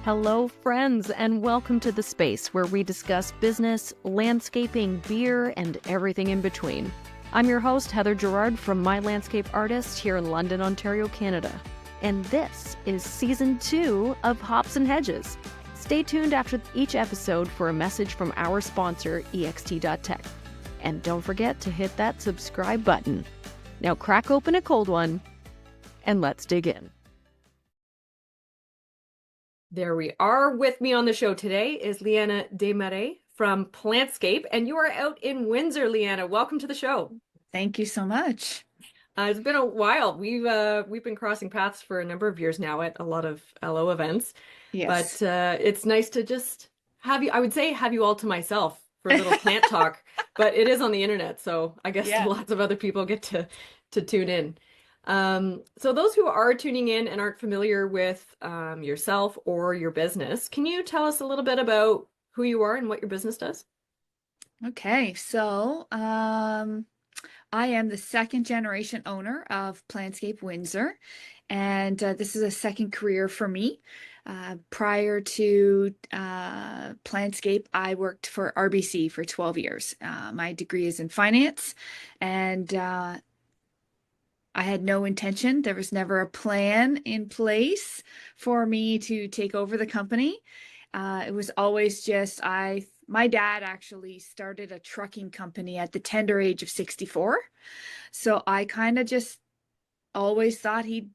Hello, friends, and welcome to the space where we discuss business, landscaping, beer, and everything in between. I'm your host, Heather Gerard from My Landscape Artist here in London, Ontario, Canada. And this is Season 2 of Hops and Hedges. Stay tuned after each episode for a message from our sponsor, ext.tech. And don't forget to hit that subscribe button. Now crack open a cold one, and let's dig in. There we are. With me on the show today is Liana De Mare from Plantscape, and you are out in Windsor, Liana. Welcome to the show. Thank you so much. It's been a while. We've been crossing paths for a number of years now at a lot of LO events. Yes. But it's nice to just have you, I would say have you all to myself for a little plant talk, but it is on the internet, so I guess lots of other people get to tune in. So those who are tuning in and aren't familiar with yourself or your business, can you tell us a little bit about who you are and what your business does? Okay, so I am the second generation owner of Plantscape Windsor, and this is a second career for me. Prior to Plantscape, I worked for RBC for 12 years. My degree is in finance, and I had no intention. There was never a plan in place for me to take over the company. It was always just my dad actually started a trucking company at the tender age of 64. So I kind of just always thought he'd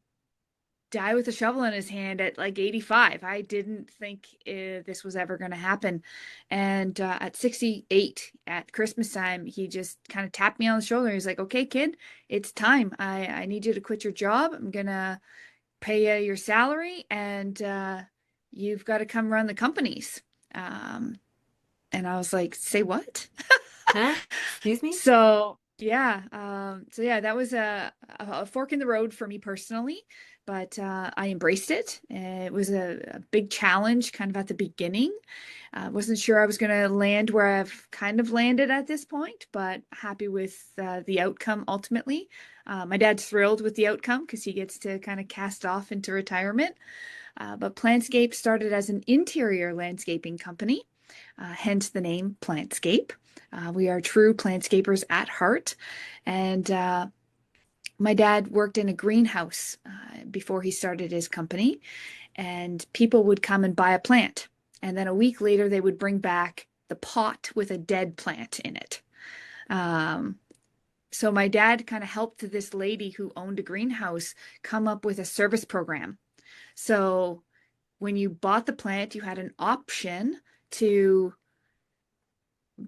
die with a shovel in his hand at like 85. I didn't think this was ever going to happen. And at 68 at Christmas time, he just kind of tapped me on the shoulder. He's like, okay, kid, it's time. I need you to quit your job. I'm going to pay you your salary, and you've got to come run the companies. And I was like, say what? Huh? Excuse me? So yeah, that was a fork in the road for me personally, but I embraced it. It was a big challenge kind of at the beginning. I wasn't sure I was going to land where I've kind of landed at this point, but happy with the outcome ultimately. My dad's thrilled with the outcome because he gets to kind of cast off into retirement. But Plantscape started as an interior landscaping company, hence the name Plantscape. We are true plantscapers at heart. And my dad worked in a greenhouse before he started his company, and people would come and buy a plant. And then a week later, they would bring back the pot with a dead plant in it. So my dad kind of helped this lady who owned a greenhouse come up with a service program. So when you bought the plant, you had an option to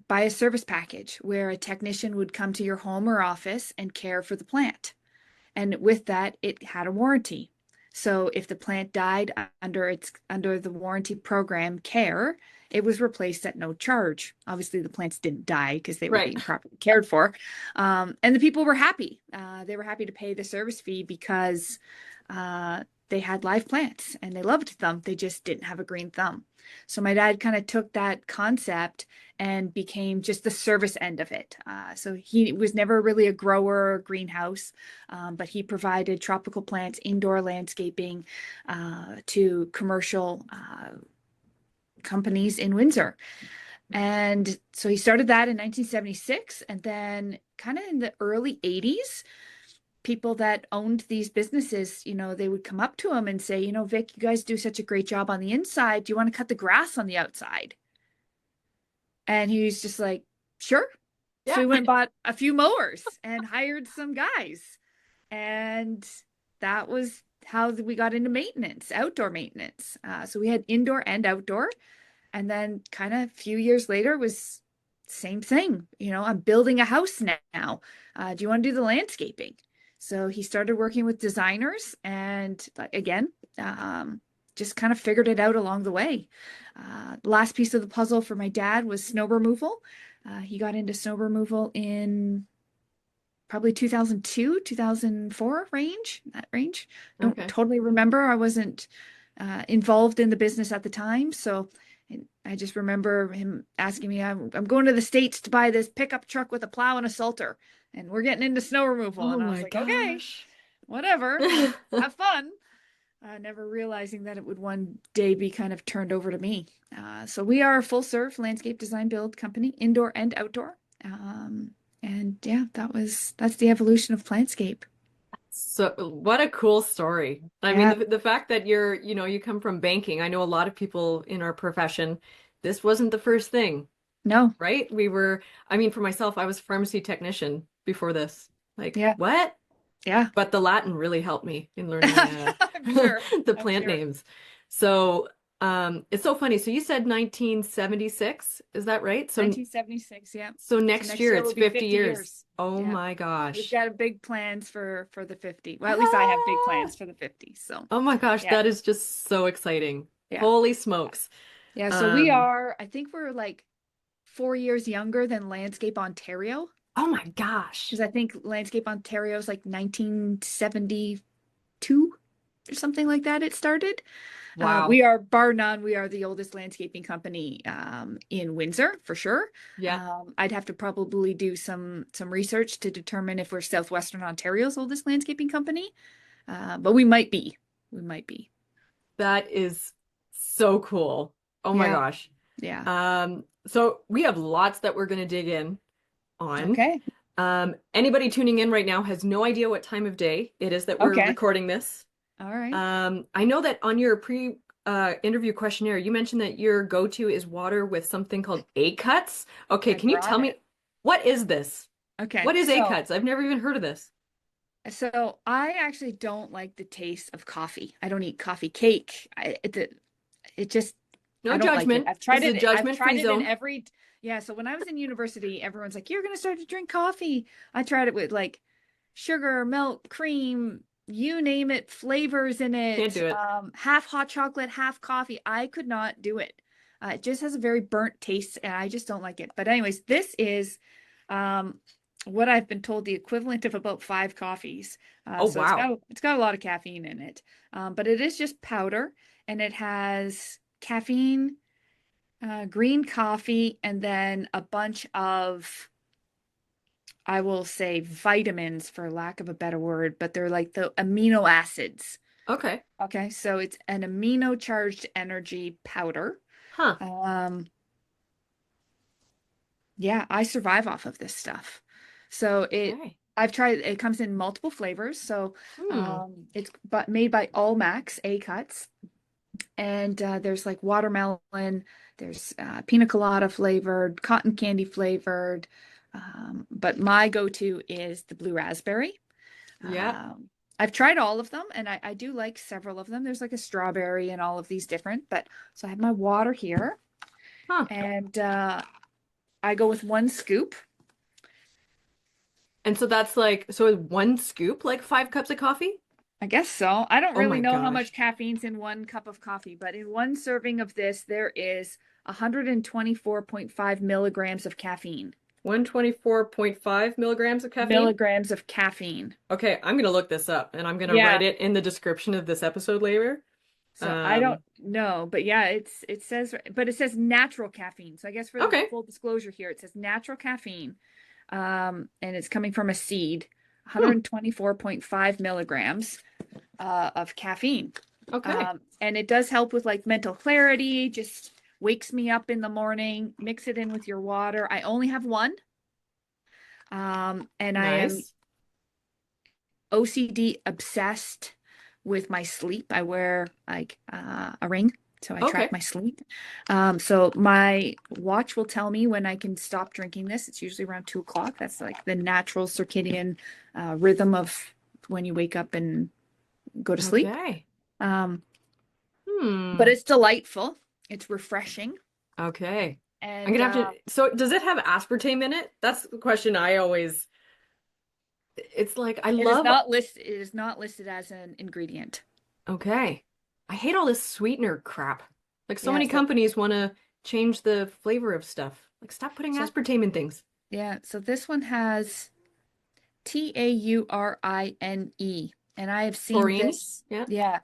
buy a service package where a technician would come to your home or office and care for the plant. And with that, it had a warranty. So if the plant died under the warranty program care, it was replaced at no charge. Obviously, the plants didn't die because they were being properly cared for. And the people were happy. They were happy to pay the service fee because they had live plants and they loved them. They just didn't have a green thumb. So my dad kind of took that concept and became just the service end of it. So he was never really a grower or greenhouse, but he provided tropical plants, indoor landscaping to commercial companies in Windsor. And so he started that in 1976. And then kind of in the early 80s, people that owned these businesses, they would come up to him and say, Vic, you guys do such a great job on the inside. Do you want to cut the grass on the outside? And he was just like, sure. Yeah. So he went and bought a few mowers and hired some guys. And that was how we got into maintenance, outdoor maintenance. So we had indoor and outdoor. And then kind of a few years later was same thing. I'm building a house now. Do you want to do the landscaping? So he started working with designers, and again, just kind of figured it out along the way. The last piece of the puzzle for my dad was snow removal. He got into snow removal in probably 2002, 2004 that range. Don't totally remember. I wasn't involved in the business at the time. So I just remember him asking me, I'm going to the States to buy this pickup truck with a plow and a salter, and we're getting into snow removal. And I was like, okay, whatever, have fun. never realizing that it would one day be kind of turned over to me. So we are a full serve landscape design build company, indoor and outdoor. And yeah, that's the evolution of Plantscape. So what a cool story. I mean, Yeah, the fact that you come from banking. I know a lot of people in our profession, this wasn't the first thing, no, right? I mean, for myself, I was a pharmacy technician before this. Like, yeah, what? yeah. But the Latin really helped me in learning I'm sure. the I'm plant sure. names. So, it's so funny. So you said 1976, is that right? So 1976, yeah. so So next next year year it's will be 50 50 years. years. Oh Yeah. my We've gosh. got big plans for the 50. Well, at least I have big Ah! plans for the 50. So, Oh my gosh, yeah. that is just so exciting. Yeah. Holy smokes. Yeah, so Um, I think we're like 4 years younger than Landscape Ontario, oh my gosh. because I think Landscape Ontario is like 1972 or something like that it started. Wow. We are, bar none, we are the oldest landscaping company in Windsor for sure. Yeah, I'd have to probably do some research to determine if we're Southwestern Ontario's oldest landscaping company, but we might be. We might be. that is so cool. Oh my Yeah, gosh. yeah. So we have lots that we're going to dig in on. Okay. Anybody tuning in right now has no idea what time of day it is that we're Okay. recording this. All right. I know that on your pre interview questionnaire, you mentioned that your go-to is water with something called A cuts. Okay, I can you brought tell it. me what is this? Okay. What is A cuts? I've never even heard of this. So I actually don't like the taste of coffee. I don't eat coffee cake. It just I No don't like it. judgment. This is a I've tried judgment-free it in zone. every yeah, so when I was in university, everyone's like, "You're gonna start to drink coffee." I tried it with like sugar, milk, cream, you name it, flavors in Can't it, do it. half hot chocolate, half coffee. I could not do it. It just has a very burnt taste, and I just don't like it. But anyways, this is um, what I've been told the equivalent of about five coffees. Oh So wow. it's got a lot of caffeine in it, but it is just powder, and it has caffeine, green coffee, and then a bunch of, I will say, vitamins for lack of a better word, but they're like the amino acids. Okay. Okay, so it's an amino charged energy powder. Huh. Um, yeah, I survive off of this stuff. So Okay. I've tried, it comes in multiple flavors. So Hmm. it's but made by All Max A Cuts. And there's like watermelon, there's pina colada flavored, cotton candy flavored. But my go-to is the blue raspberry. Yeah. I've tried all of them, and I do like several of them. There's like a strawberry and all of these different, but so I have my water here, Huh. and I go with one scoop. And so that's like, so one scoop, like 5 cups of coffee? I guess so. I don't Oh really my know how much gosh. caffeine's in one cup of coffee, but in one serving of this, there is 124.5 milligrams of caffeine. 124.5 milligrams of caffeine? Milligrams of caffeine. Okay, I'm gonna look this up and I'm gonna write Yeah. it in the description of this episode later. So I don't Um, know, but yeah, it says, but it says natural caffeine. So I guess for the okay. full disclosure here, it says natural caffeine. And it's coming from a seed, Hmm. 124.5 milligrams of caffeine. Okay. And it does help with like mental clarity, just wakes me up in the morning. Mix it in with your water. I only have one. And I am Nice. OCD obsessed with my sleep. I wear like a ring, so I track Okay. my sleep. So my watch will tell me when I can stop drinking this. It's usually around 2 o'clock. That's like the natural circadian rhythm of when you wake up and go to sleep. Okay. Um, but Hmm. it's delightful. It's refreshing. Okay. I'm And gonna have to, so does it have aspartame in it? That's the question I always, it's like I love, it is not listed as an ingredient. okay. I hate all this sweetener crap. Like so Yeah, many companies want to change the flavor of stuff. Like stop putting so aspartame in things. so this one has Taurine, and I have seen Taurine? this. Yeah. Yeah,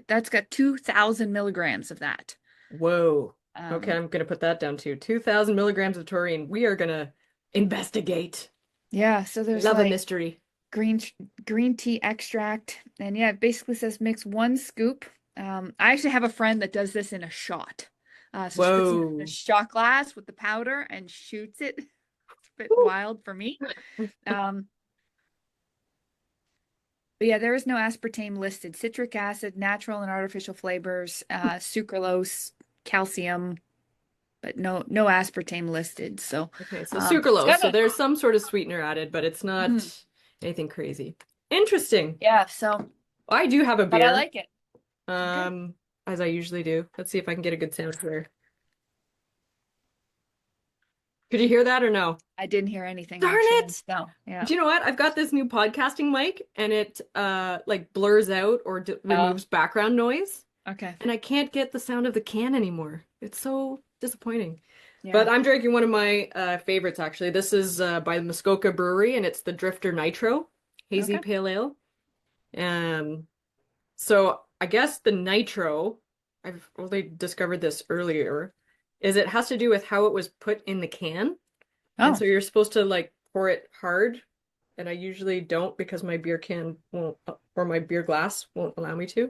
that's got 2,000 milligrams of that. Whoa. Okay, Um, I'm gonna put that down too. 2,000 milligrams of taurine. We are gonna investigate. yeah, so We there's love a like mystery. green green tea extract. And yeah, it basically says mix 1 scoop. I actually have a friend that does this in a shot. So she puts it in a Whoa. shot glass with the powder and shoots it. It's a bit Woo. wild for me. Um, but yeah, there is no aspartame listed. Citric acid, natural and artificial flavors, sucralose, calcium, but no aspartame listed. So Okay, so it's sucralose. got So a there's some sort of sweetener added, but it's not mhm. anything crazy. Interesting. Yeah, so I do have a but I beer, like it. Okay. as I usually do. Let's see if I can get a good sound here. Could you hear that or no? I didn't hear anything Darn actually. it! No. Yeah. Do you know what? I've got this new podcasting mic and it like blurs out or Oh, removes background noise, okay. and I can't get the sound of the can anymore. It's so disappointing. But Yeah. I'm drinking one of my favorites actually. This is by the Muskoka Brewery and it's the Drifter Nitro Hazy Okay. Pale Ale. Um, so I guess the nitro, I've only discovered this earlier, is it has to do with how it was put in the can. And Oh, so you're supposed to like pour it hard, and I usually don't because my beer can won't, or my beer glass won't allow me to.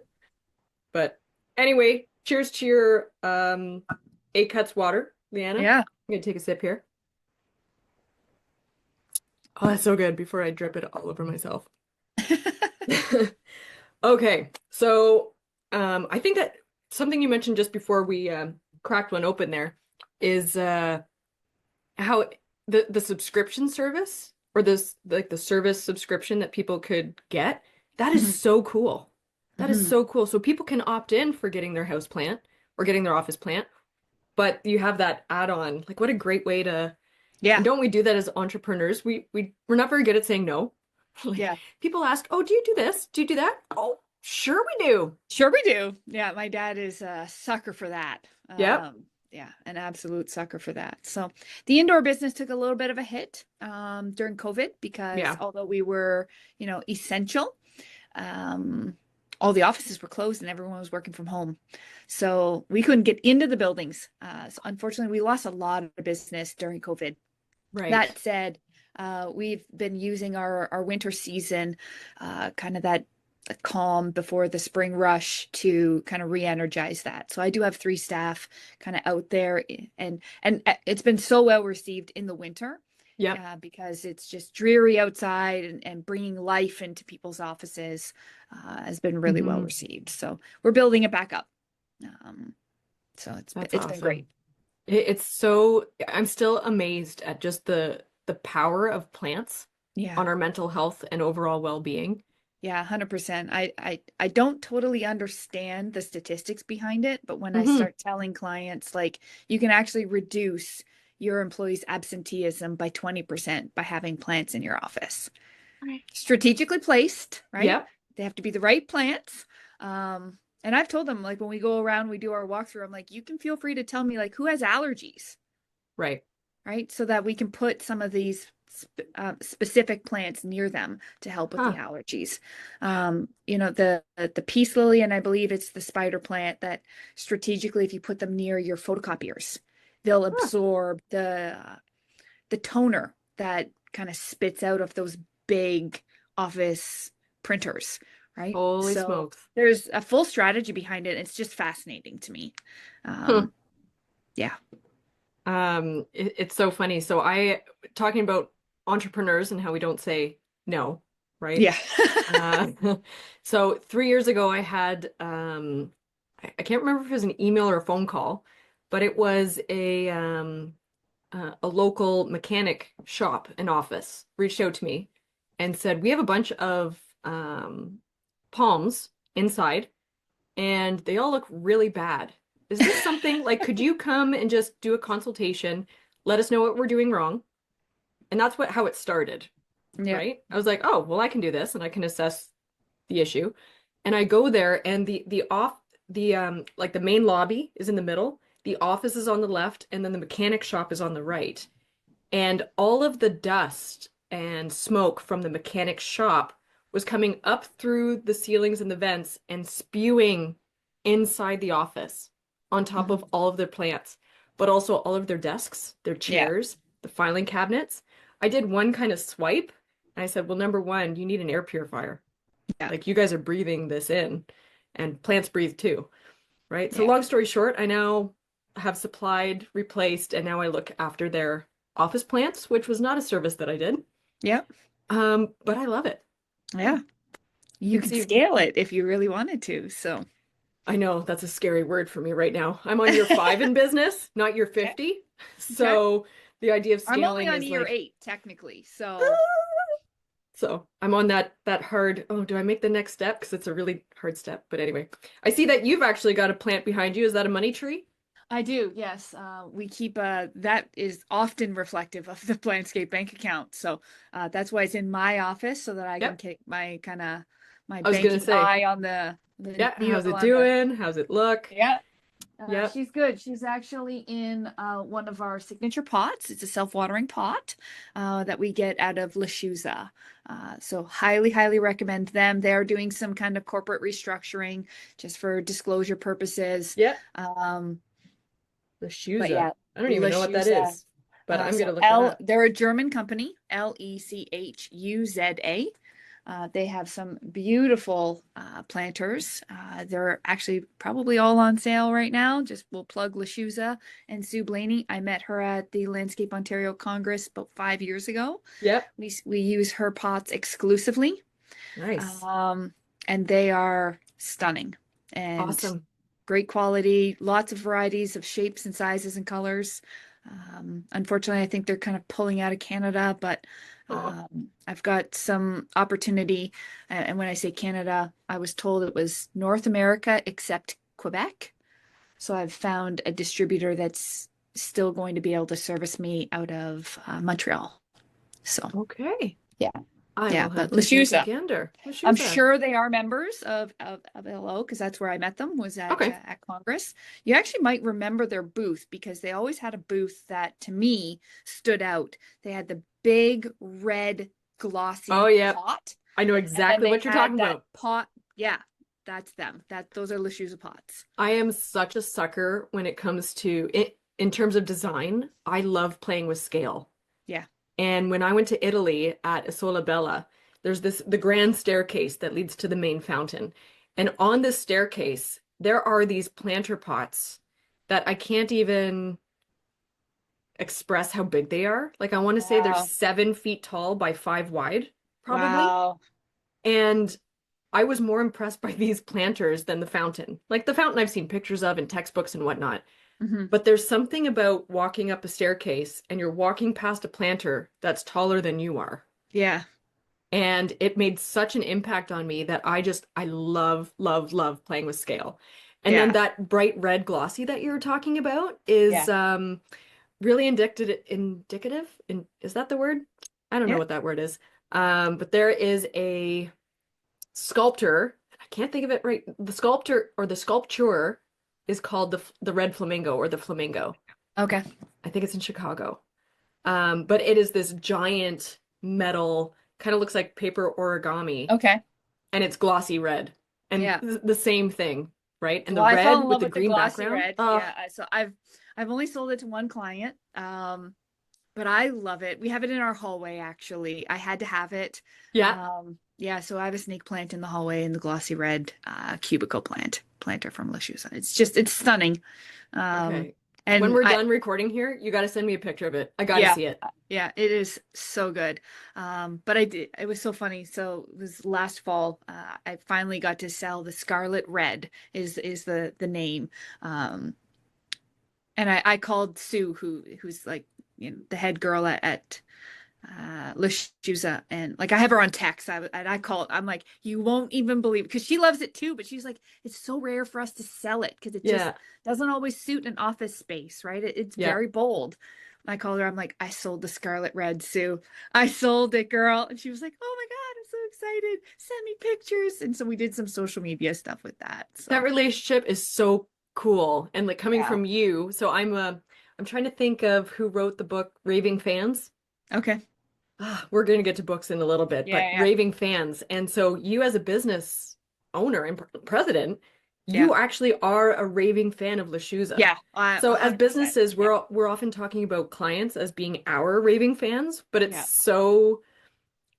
But anyway, cheers to your A Cuts water, Leanna. I'm yeah. gonna take a sip here. Oh, that's so good before I drip it all over myself. Okay, so I think that something you mentioned just before we cracked one open there is how the subscription service or this like the service subscription that people could get, that is Mhm. so cool. That is Mhm. so cool. So people can opt in for getting their house plant or getting their office plant, but you have that add-on. Like what a great way to, and Yeah. don't we do that as entrepreneurs? We're not very good at saying no. Like Yeah. people ask, "Oh, do you do this? Do you do that?" Oh, sure we do. Sure we do. Yeah, my dad is a sucker for that. Yep. Yeah, an absolute sucker for that. So the indoor business took a little bit of a hit during COVID because Yeah. although we were, essential, um, all the offices were closed and everyone was working from home. So we couldn't get into the buildings. So unfortunately, we lost a lot of business during COVID. Right. That said, we've been using our winter season, kind of that calm before the spring rush to kind of re-energize that. So I do have 3 staff kind of out there, and it's been so well received in the winter, Yep. because it's just dreary outside, and bringing life into people's offices has been really well Hmm. received. So we're building it back up. Um, so That's it's been great. awesome. It's so, I'm still amazed at just the power of plants Yeah. on our mental health and overall well-being. Yeah, 100%. I don't totally understand the statistics behind it, but when I Hmm. start telling clients like you can actually reduce your employees' absenteeism by 20% by having plants in your office. Right. Strategically placed, right? Yep. They have to be the right plants. And I've told them like when we go around, we do our walkthrough, I'm like, you can feel free to tell me like who has allergies, Right. right? So that we can put some of these specific plants near them to help with the Huh. allergies. The peace lily, and I believe it's the spider plant that strategically, if you put them near your photocopiers, they'll Huh. absorb the toner that kind of spits out of those big office printers, right? Holy So smokes. there's a full strategy behind it. It's just fascinating to me. Huh. Yeah. It's so funny. So talking about entrepreneurs and how we don't say no, right? Yeah. Uh, so 3 years ago, I had I can't remember if it was an email or a phone call, but it was a local mechanic shop and office reached out to me and said, "We have a bunch of palms inside, and they all look really bad. Is this something like, could you come and just do a consultation, let us know what we're doing wrong?" And that's how it started, Yeah. right? I was like, "Oh, well, I can do this and I can assess the issue." And I go there and the main lobby is in the middle, the office is on the left, and then the mechanic shop is on the right. And all of the dust and smoke from the mechanic shop was coming up through the ceilings and the vents and spewing inside the office on top of Mhm. all of their plants, but also all of their desks, their Yeah. chairs, the filing cabinets. I did one kind of swipe And I said, well, number one, you need an air purifier. Yeah. Like you guys are breathing this in, and plants breathe too, right? So Yeah. long story short, I now have supplied, replaced, and now I look after their office plants, which was not a service that I did. Yeah. But I love it. Yeah. You And could see, scale it if you really wanted to. So I know that's a scary word for me right now. I'm on year 5 in business, not year yeah. 50. So the idea of I'm only scaling on is year like, 8 technically. So so I'm on that hard, oh, do I make the next step? Because it's a really hard step. But anyway, I see that you've actually got a plant behind you. Is that a money tree? I do, yes. We keep that is often reflective of the Plantscape bank account. So that's why it's in my office so that I can Yep. keep my kind of my I was gonna banking say, eye on the yeah, needle how's it on the doing? How's it look? yeah. Yep. She's good. She's actually in one of our signature pots. It's a self-watering pot that we get out of Lashusa. So highly, highly recommend them. They're doing some kind of corporate restructuring just for disclosure purposes. Yep. Um, The but Shuza. yeah, I don't even know what that Lashusa. is, but I'm So gonna look that up. they're a German company, Lechuza. They have some beautiful planters. They're actually probably all on sale right now. Just we'll plug Lashusa and Sue Blaney. I met her at the Landscape Ontario Congress about 5 years ago. Yep. We use her pots exclusively, Nice. and they are stunning and Awesome. great quality. Lots of varieties of shapes and sizes and colors. Unfortunately, I think they're kind of pulling out of Canada, but Oh, I've got some opportunity. And when I say Canada, I was told it was North America except Quebec. So I've found a distributor that's still going to be able to service me out of Montreal. So okay. yeah, I yeah, will but have to take a Lashusa. gander. I'm Shuza. sure they are members of LO because that's where I met them was Okay. at Congress. You actually might remember their booth because they always had a booth that to me stood out. They had the big red Oh, glossy yeah. pot, I know and then exactly they what you're had talking that about. pot. Yeah, that's them. Those are Lashusa pots. I am such a sucker when it comes to it in terms of design. I love playing with scale. Yeah. And when I went to Italy at Isola Bella, there's the grand staircase that leads to the main fountain. And on this staircase, there are these planter pots that I can't even express how big they are. Like I want to say they're Wow. 7 feet tall by 5 wide, probably. Wow. And I was more impressed by these planters than the fountain. Like the fountain I've seen pictures of in textbooks and whatnot. Hmm. But there's something about walking up a staircase and you're walking past a planter that's taller than you are. Yeah. And it made such an impact on me that I love, love, love playing with scale. And then Yeah. that bright red glossy that you were talking about Yeah. is really is that the word? I don't know Yeah. what that word is. But there is a sculptor, I can't think of it right. The sculptor or the sculpture is called the Red Flamingo or the Flamingo. Okay. I think it's in Chicago. But it is this giant metal, kind of looks like paper origami, Okay. and it's glossy red. And Yeah. the same thing, right? And the Well, I fell red in with love the with the green glossy background. red. Oh, Yeah. So I've only sold it to one client. But I love it. We have it in our hallway, actually. I had to have it. yeah. Yeah, so I have a snake plant in the hallway and the glossy red cubicle planter from Lashusa. It's stunning. Okay. When And we're I done recording here, you got to send me a picture of it. I got to yeah, see it. yeah, it is so good. But it was so funny. So it was last fall. I finally got to sell the Scarlet Red is the name. And I called Sue, who's like the head girl at Lashusa, and like I have her on text. And I call it. I'm like, you won't even believe because she loves it too. But she's like, it's so rare for us to sell it because it just Yeah. doesn't always suit an office space, right? It's Yeah. very bold. I called her. I'm like, I sold the Scarlet Red, Sue. I sold it, girl. And she was like, oh my God, I'm so excited. Send me pictures. And so we did some social media stuff with that. So That relationship is so cool. And like coming yeah. from you, so I'm trying to think of who wrote the book Raving Fans. Okay. We're going to get to books in a little bit, but Yeah. Raving Fans. And so you as a business owner and president, Yeah. you actually are a raving fan of Lashusa. Yeah. So as 100%. businesses, Yeah. we're often talking about clients as being our raving fans, but it's Yeah. so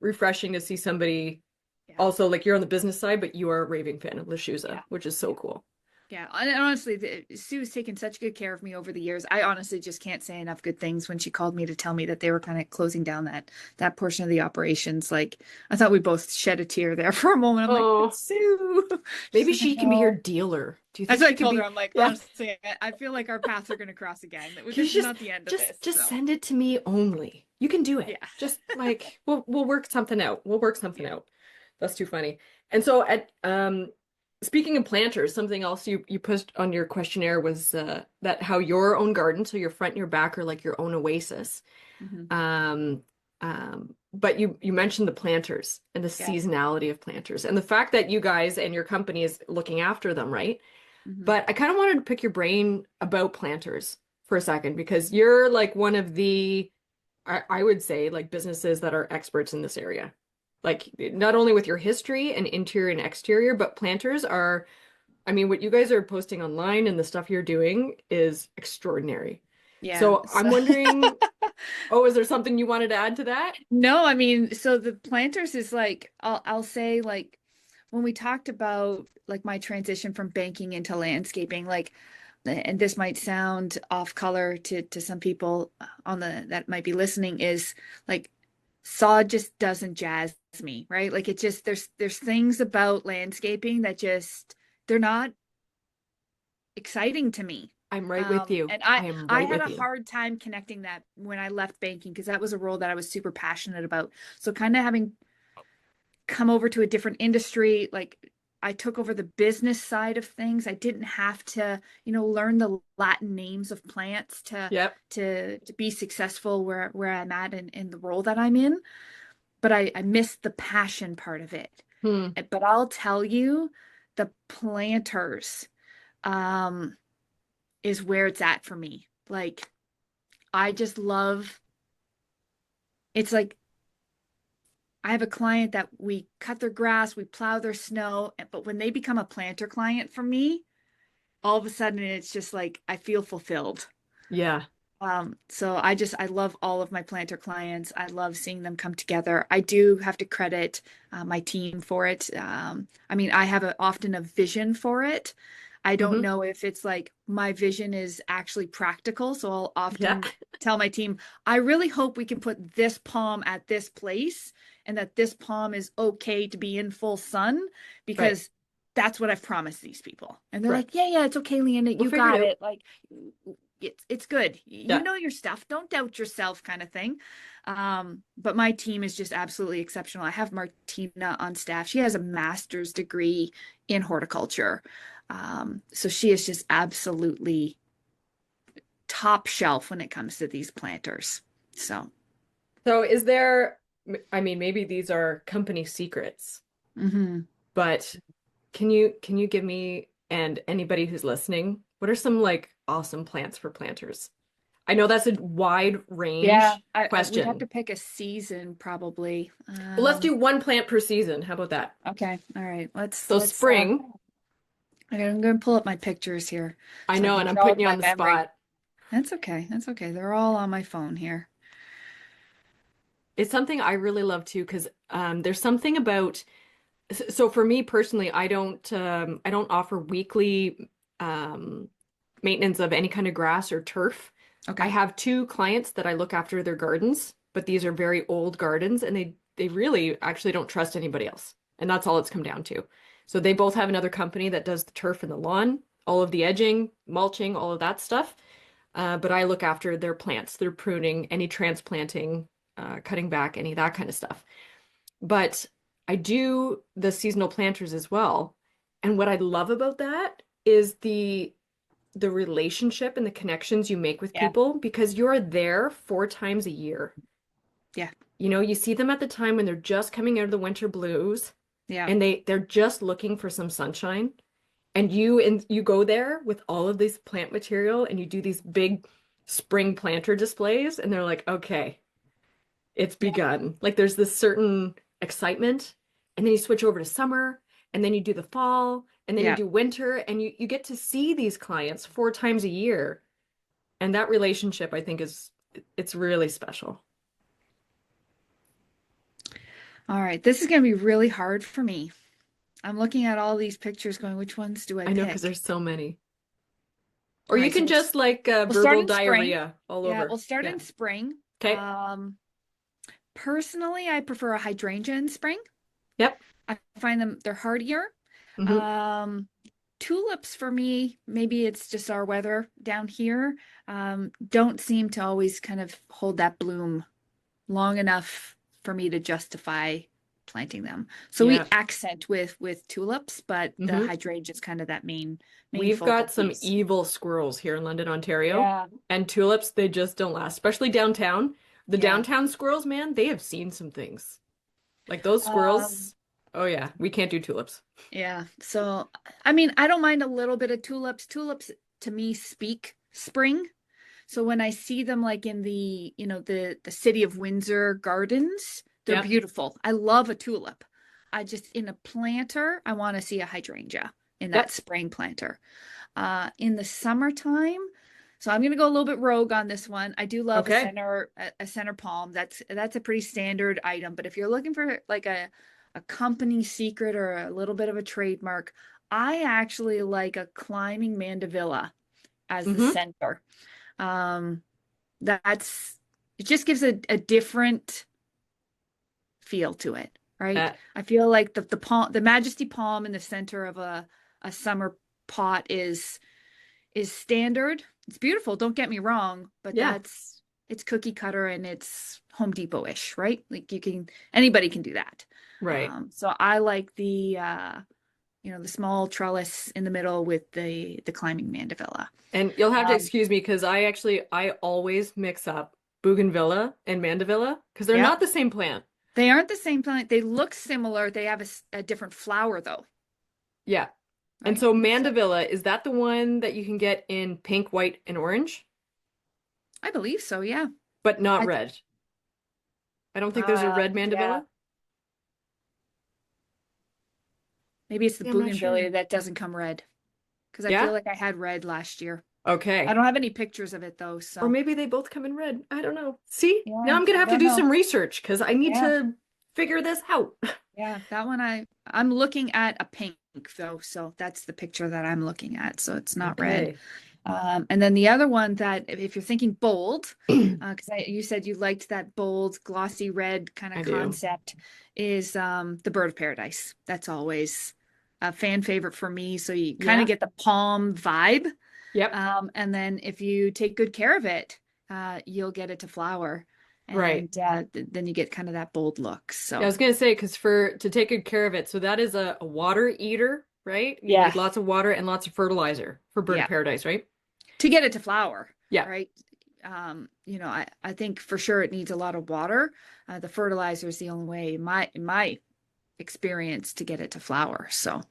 refreshing to see somebody Yeah. also, like, you're on the business side, but you are a raving fan of La Yeah. which is so cool. Yeah, and honestly, Sue's taken such good care of me over the years. I honestly just can't say enough good things when she called me to tell me that they were kind of closing down that portion of the operations. Like, I thought we both shed a tear there for a moment. I'm like, Oh, "But Sue." She's maybe like, "I she can be your know." dealer. Do you That's think what I she could told her. be? I'm like, Yeah. honestly, I feel like our paths are going to cross again. You This is not the end of this. just So, send it to me only. You can do it. yeah. Just like we'll work something out. We'll work something Yeah. out. That's too funny. And so at speaking of planters, something else you pushed on your questionnaire was that how your own garden, so your front and your back are like your own oasis. Mhm. Um, but you mentioned the planters and the Yeah. seasonality of planters and the fact that you guys and your company is looking after them, right? Mhm. But I kind of wanted to pick your brain about planters for a second because you're like one of the, I would say, like businesses that are experts in this area. Like not only with your history and interior and exterior, but planters are, I mean, what you guys are posting online and the stuff you're doing is extraordinary. Yeah. So I'm wondering, oh, is there something you wanted to add to that? No, I mean, so the planters is like I'll say like when we talked about like my transition from banking into landscaping, like and this might sound off color to some people on the that might be listening, is like sod just doesn't jazz me, right? Like it just there's things about landscaping that just they're not exciting to me. I'm right with you. And I am I right had with a you. hard time connecting that when I left banking because that was a role that I was super passionate about. So kind of having come over to a different industry, like I took over the business side of things. I didn't have to, learn the Latin names of plants to Yep. to be successful where I'm at in the role that I'm in. But I missed the passion part of it. Hmm. But I'll tell you, the planters is where it's at for me. Like I just love it's like I have a client that we cut their grass, we plow their snow, but when they become a planter client for me, all of a sudden it's just like I feel fulfilled. Yeah. So I love all of my planter clients. I love seeing them come together. I do have to credit my team for it. I mean, I have often a vision for it. I don't Hmm. know if it's like my vision is actually practical. So I'll Yeah. often tell my team, I really hope we can put this palm at this place and that this palm is okay to be in full sun Right. because that's what I've promised these people. And they're Right. like, yeah, it's okay, Leanna, We'll you figure it got out. it. Like it's good. You Yeah. know your stuff. Don't doubt yourself kind of thing. But my team is just absolutely exceptional. I have Martina on staff. She has a master's degree in horticulture. So she is just absolutely top shelf when it comes to these planters. So, So is there, I mean, maybe these are company secrets, mhm. but can you give me and anybody who's listening, what are some like awesome plants for planters? I know that's a wide Yeah, range we'd have to question. pick a season probably. Well, let's do one plant per season. How about that? Okay. All right. So Let's spring, okay, I'm going to pull up my pictures here I so I know, can and I'm jog putting you my on the memory. spot. That's okay. That's okay. They're all on my phone here. It's something I really love too, because there's something about so for me personally, I don't offer weekly maintenance of any kind of grass or turf. I Okay. have two clients that I look after their gardens, but these are very old gardens and they really actually don't trust anybody else. And that's all it's come down to. So they both have another company that does the turf and the lawn, all of the edging, mulching, all of that stuff. But I look after their plants, their pruning, any transplanting, cutting back, any of that kind of stuff. But I do the seasonal planters as well. And what I love about that is the relationship and the connections you make with Yeah. people because you're there 4 times a year. Yeah. You know, you see them at the time when they're just coming out of the winter blues Yeah. and they're just looking for some sunshine. And you go there with all of this plant material and you do these big spring planter displays and they're like, okay, it's Yeah. begun. Like there's this certain excitement, and then you switch over to summer, and then you do the fall, and then you Yeah. do winter, and you get to see these clients 4 times a year. And that relationship, I think, is it's really special. All right, this is going to be really hard for me. I'm looking at all these pictures going, which ones do I I know because pick? there's so many. Or All you right, so can just like we'll start verbal in spring. diarrhea all Yeah, over. we'll start Yeah. in spring. Okay. Personally, I prefer a hydrangea in spring. Yep. I find they're hardier. Hmm. Um, Tulips for me, maybe it's just our weather down here, don't seem to always kind of hold that bloom long enough for me to justify planting them. So we Yeah. accent with tulips, but the Hmm. hydrangea is kind of that main We've focal got some piece. evil squirrels here in London, Ontario, Yeah, and tulips, they just don't last, especially downtown. The yeah. downtown squirrels, man, they have seen some things. Like those Um, squirrels. Oh yeah, we can't do tulips. yeah. So I mean, I don't mind a little bit of tulips. Tulips to me speak spring. So when I see them like in the city of Windsor gardens, they're Yep. beautiful. I love a tulip. I just in a planter, I want to see a hydrangea in that Yep. spring planter. In the summertime, so I'm gonna go a little bit rogue on this one. I do love Okay. a center palm. That's a pretty standard item. But if you're looking for like a company secret or a little bit of a trademark, I actually like a climbing mandevilla as the Hmm. center. Um, that's it just gives a different feel to it, right? Uh, I feel like the palm, the Majesty palm in the center of a summer pot is standard. It's beautiful, don't get me wrong, but yeah. it's cookie cutter and it's Home Depot-ish, right? Like anybody can do that. Right. So I like the small trellis in the middle with the climbing mandevilla. And you'll have to Um, excuse me because I always mix up bougainvillea and mandevilla because they're yeah, not the same plant. they aren't the same plant. They look similar. They have a different flower though, Yeah. And right? so So mandevilla, is that the one that you can get in pink, white, and orange, I believe so, yeah. but not I red? I don't think there's a red yeah. mandevilla. Maybe it's the Yeah, I'm not bougainvillea sure. that doesn't come red because I feel Yeah? like I had red last year. I Okay. don't have any pictures of it though, Or so maybe they both come in red. I don't know. See? Now yeah, I'm gonna I have to don't do know. some research because I need Yeah, to figure this out. yeah, that one I'm looking at a pink though, so that's the picture that I'm looking at. So it's not red. Okay. And then the other one that if you're thinking bold, because you said you liked that bold, glossy red kind of I do. concept, is the bird of paradise. That's always a fan favorite for me. So you kind of Yeah. get the palm vibe. Yep. And then if you take good care of it, you'll get it to flower. Right. And then you get kind of that bold look. Yeah, I So was gonna say because for to take good care of it, so that is a water eater, right? You need yeah, lots of water and lots of fertilizer for bird of yeah, paradise, right? to get it to flower, Yeah. right? I think for sure it needs a lot of water. The fertilizer is the only way, in my experience, to get it to flower. So,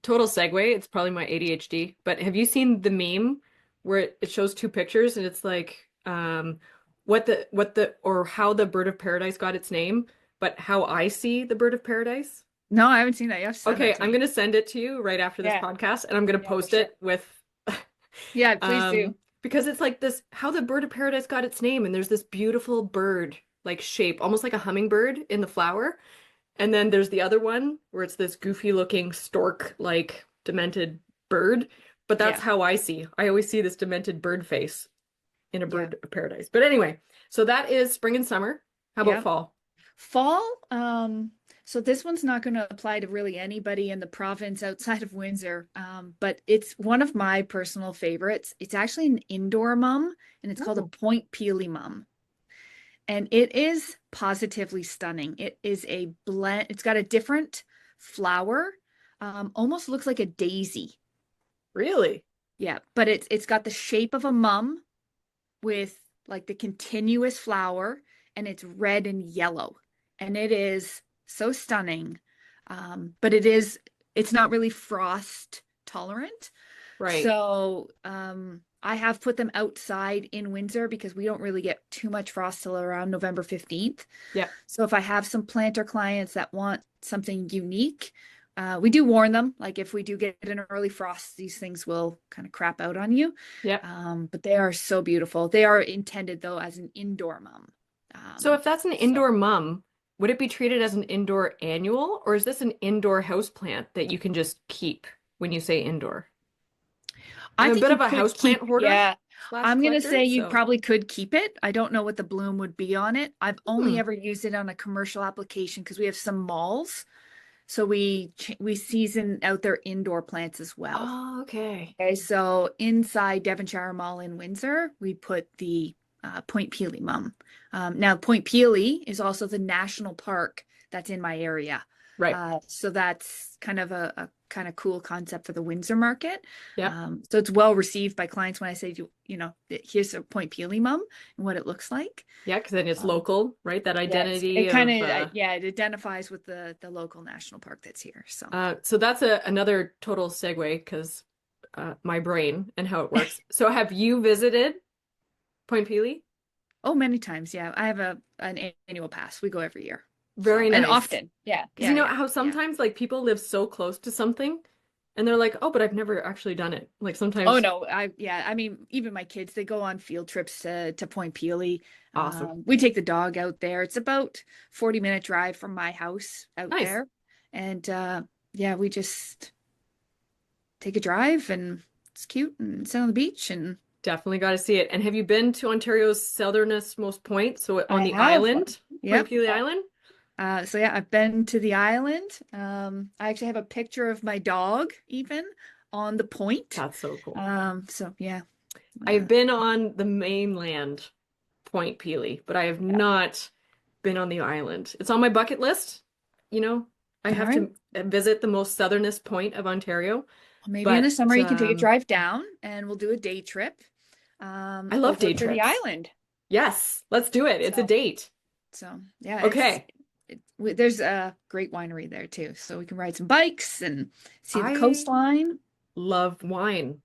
Total segue. It's probably my ADHD, but have you seen the meme where it shows two pictures and it's like what the or how the bird of paradise got its name, but how I see the bird of paradise? no, I haven't seen that. You have to send that Okay, to I'm me. gonna send it to you right after this Yeah, podcast, and I'm gonna yeah, for post sure. it with Yeah, please do. because it's like this how the bird of paradise got its name, and there's this beautiful bird like shape, almost like a hummingbird in the flower. And then there's the other one where it's this goofy looking stork like demented bird. But that's Yeah, how I see. I always see this demented bird face in a yeah, bird of paradise. But anyway, so that is spring and summer. How about yeah. fall? Fall, so this one's not going to apply to really anybody in the province outside of Windsor, but it's one of my personal favorites. It's actually an indoor mum, and it's called a Oh, point peely mum. And it is positively stunning. It is a blend, it's got a different flower, almost looks like a daisy. really? Yeah, but it's got the shape of a mum with like the continuous flower, and it's red and yellow. And it is so stunning. But it's not really frost tolerant. Right. So I have put them outside in Windsor because we don't really get too much frost till around November 15th. Yeah. So if I have some planter clients that want something unique, we do warn them. Like if we do get an early frost, these things will kind of crap out on you. Yeah. But they are so beautiful. They are intended though as an indoor mum. So if that's an So indoor mum, would it be treated as an indoor annual, or is this an indoor house plant that you can just keep when you say indoor? I I'm a think bit you of a could house keep, plant hoarder yeah. slash I'm gonna collector, say you so probably could keep it. I don't know what the bloom would be on it. I've only hmm. ever used it on a commercial application because we have some malls. So we season out their indoor plants as well. Oh, okay. Okay, so inside Devonshire Mall in Windsor, we put the Point Peely mum. Now, Point Peely is also the national park that's in my area. Right. So that's kind of a kind of cool concept for the Windsor market. Yep. So it's well received by clients when I say, here's a Point Peely mum and what it looks like. Yeah, because then it's Um, local, right? That yeah, identity it kind of of yeah, it identifies with the local national park that's here. So so that's another total segue because my brain and how it works. So have you visited Point Peely? oh, many times, yeah. I have an annual pass. We go every year. So Very and nice. often. Yeah. Because you know Yeah. how Yeah. sometimes like people live so close to something and they're like, oh, but I've never actually done it. Like Oh sometimes, no, I mean, even my kids, they go on field trips to Point Peely. awesome. We take the dog out there. It's about 40-minute drive from my house out Nice. there. And yeah, we just take a drive and it's cute and sit on the beach and Definitely got to see it. And have you been to Ontario's southernmost point? So on I the have. island, Point Yep. Peely Island? So yeah, I've been to the island. I actually have a picture of my dog even on the point. That's so cool. So yeah. I've been on the mainland Point Peely, but I have Yeah. not been on the island. It's on my bucket list. You know, I All have right. to visit the most southernest point of Ontario. Well, maybe in the But summer you can take a drive down and we'll do a day trip I love over day to the trips. island. Yes, let's do it. It's a So date. yeah, Okay. there's a great winery there too. So we can ride some bikes and see the I coastline. love wine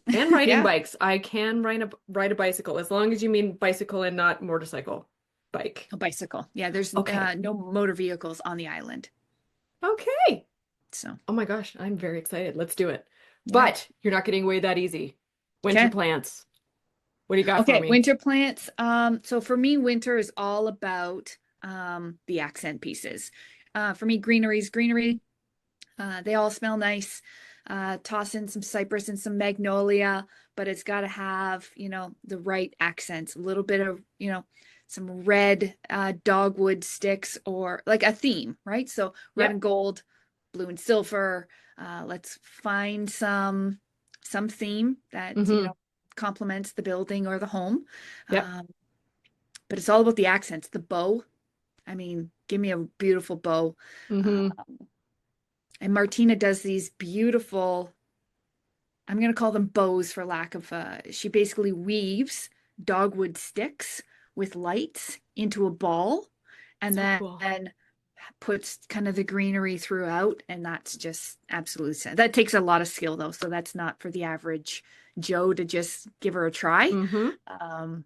and riding Yeah, bikes. I can ride a bicycle as long as you mean bicycle and not motorcycle bike. a bicycle. Yeah, there's Okay. no motor vehicles on the island. Okay. So Oh my gosh, I'm very excited. Let's do it. yeah. But you're not getting away that easy. Winter Okay. plants. What do you got for Okay, me? winter plants. So for me, winter is all about the accent pieces. For me, greenery. They all smell nice. Toss in some cypress and some magnolia, but it's got to have, the right accents. A little bit of, some red dogwood sticks or like a theme, right? So red and Yep. gold, blue and silver. Let's find some theme that, Mm-hmm. complements the building or the home. Yep. But it's all about the accents. The bow. I mean, give me a beautiful bow. Uh, Mm-hmm. and Martina does these beautiful, I'm going to call them bows for lack of, she basically weaves dogwood sticks with lights into a ball and So then cool. puts kind of the greenery throughout. And that's just absolute. That takes a lot of skill though. So that's not for the average Joe to just give her a try. Mm-hmm. Um,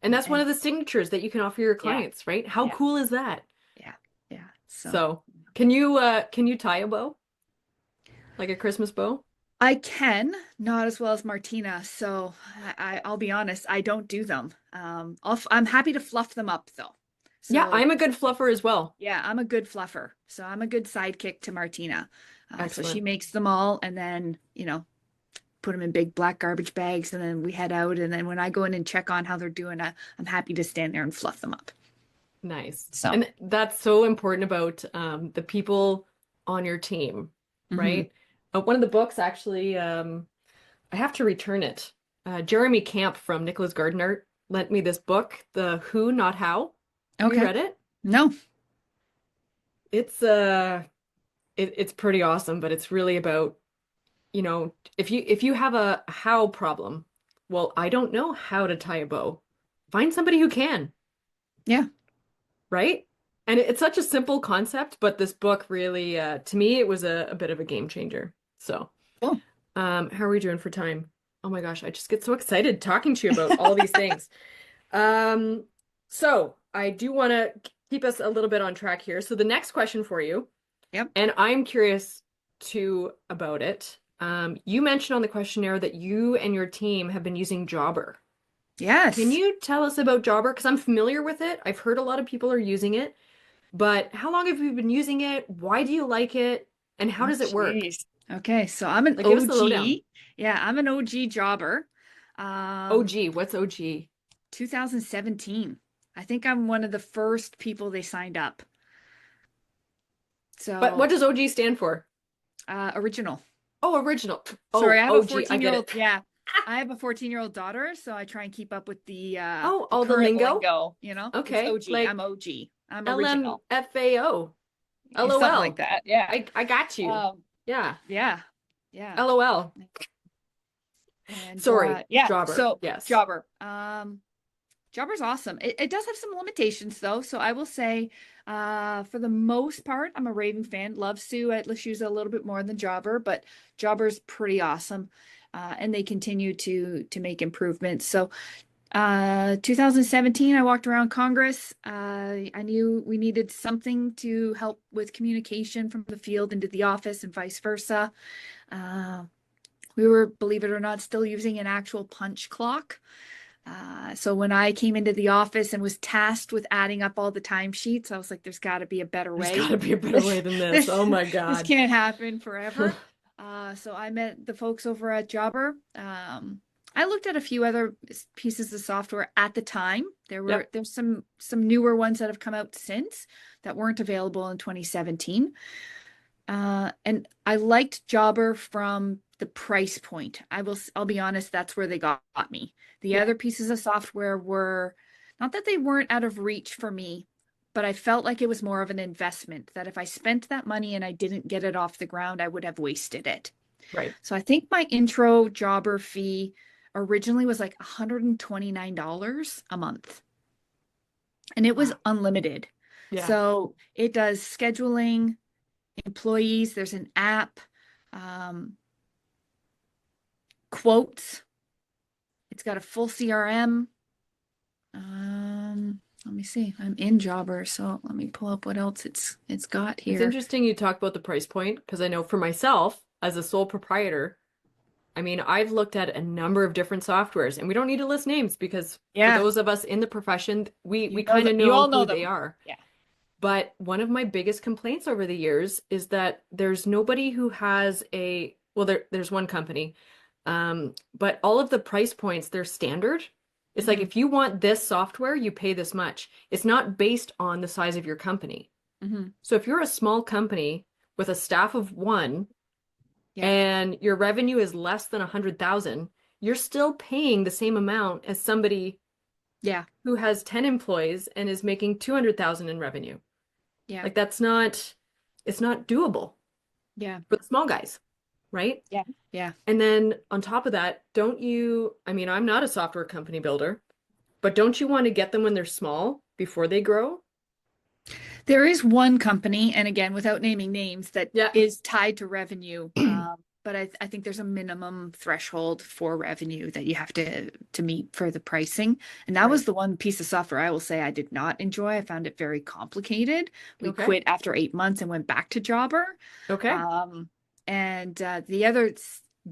And that's one and of the signatures that you can offer your yeah, clients, right? How yeah, cool is that? yeah, yeah. So So, can you tie a bow? Like a Christmas bow? I can, not as well as Martina. So I'll be honest, I don't do them. I'm happy to fluff them up though. Yeah, So I'm a good fluffer as well. yeah, I'm a good fluffer. So I'm a good sidekick to Martina. So she Excellent. makes them all and then, put them in big black garbage bags and then we head out. And then when I go in and check on how they're doing, I'm happy to stand there and fluff them up. Nice. So And that's so important about the people on your team, mhm. right? One of the books actually, I have to return it. Jeremy Camp from Nicholas Garden Art lent me this book, The Who, Not How. Have you Okay. read it? No. It's it's pretty awesome, but it's really about, if you have a how problem, well, I don't know how to tie a bow. Find somebody who can, Yeah. right? And it's such a simple concept, but this book really, to me, it was a bit of a game changer. So, Cool. how are we doing for time? Oh my gosh, I just get so excited talking to you about all these things. So I do want to keep us a little bit on track here. So the next question for you, Yep. and I'm curious too about it. You mentioned on the questionnaire that you and your team have been using Jobber. Can Yes. you tell us about Jobber? Because I'm familiar with it. I've heard a lot of people are using it. But how long have you been using it? Why do you like it? And how Oh, does it work? jeez. Okay, so I'm an Like, give us the lowdown. OG. Yeah, I'm an OG jobber. OG, what's OG? 2017. I think I'm one of the first people they signed up. But what So, does OG stand for? original. Oh, original. Sorry, Oh, I have a OG, I get 14-year-old. it. Yeah, I have a 14-year-old daughter, so I try and keep up with Oh, the all the current lingo? lingo, you know? It's Okay, OG. I'm like OG. I'm original. LMFAO. Something like LOL. that. Yeah. I got you. Um, Yeah. yeah. Yeah. LOL. And Sorry, yeah, jobber. so Yes. Jobber. Jobber's awesome. It does have some limitations though. So I will say, for the most part, I'm a raving fan. Love Sue at Lachuse a little bit more than Jobber, but Jobber's pretty awesome. And they continue to make improvements. So 2017, I walked around Congress. I knew we needed something to help with communication from the field into the office and vice versa. Uh, we were, believe it or not, still using an actual punch clock. So when I came into the office and was tasked with adding up all the timesheets, I was like, there's got to be a better There's way. got to be a better way than this. This, Oh my this God. can't happen forever. So I met the folks over at Jobber. I looked at a few other pieces of software at the time. Yep. There's some newer ones that have come out since that weren't available in 2017. And I liked Jobber from the price point. I'll be honest, that's where they got me. The Yeah. other pieces of software were not that they weren't out of reach for me, but I felt like it was more of an investment that if I spent that money and I didn't get it off the ground, I would have wasted it. Right. So I think my intro Jobber fee originally was like $129 a month, and it was Wow. unlimited. Yeah. So it does scheduling, employees, there's an app, um, quotes. It's got a full CRM. Let me see. I'm in Jobber, so let me pull up what else it's got It's here. interesting you talk about the price point because I know for myself as a sole proprietor, I mean, I've looked at a number of different softwares and we don't need to list names because for Yeah, those of us in the profession, we you know kind of you know all know who they them. are. Yeah. But one of my biggest complaints over the years is that there's nobody who has well, there's one company, but all of the price points, they're standard. It's like Hmm. if you want this software, you pay this much. It's not based on the size of your company. Hmm. So if you're a small company with a staff of one Yeah. and your revenue is less than 100,000, you're still paying the same amount as somebody Yeah. who has 10 employees and is making 200,000 in revenue. Yeah. Like it's not doable Yeah. for the small guys, right? Yeah. Yeah. And then on top of that, I mean, I'm not a software company builder, but don't you want to get them when they're small before they grow? There is one company, and again, without naming names, that Yeah. is tied to revenue. But I think there's a minimum threshold for revenue that you have to meet for the pricing. And that was Right. the one piece of software I will say I did not enjoy. I found it very complicated. We Okay. quit after 8 months and went back to Jobber. Okay. And the other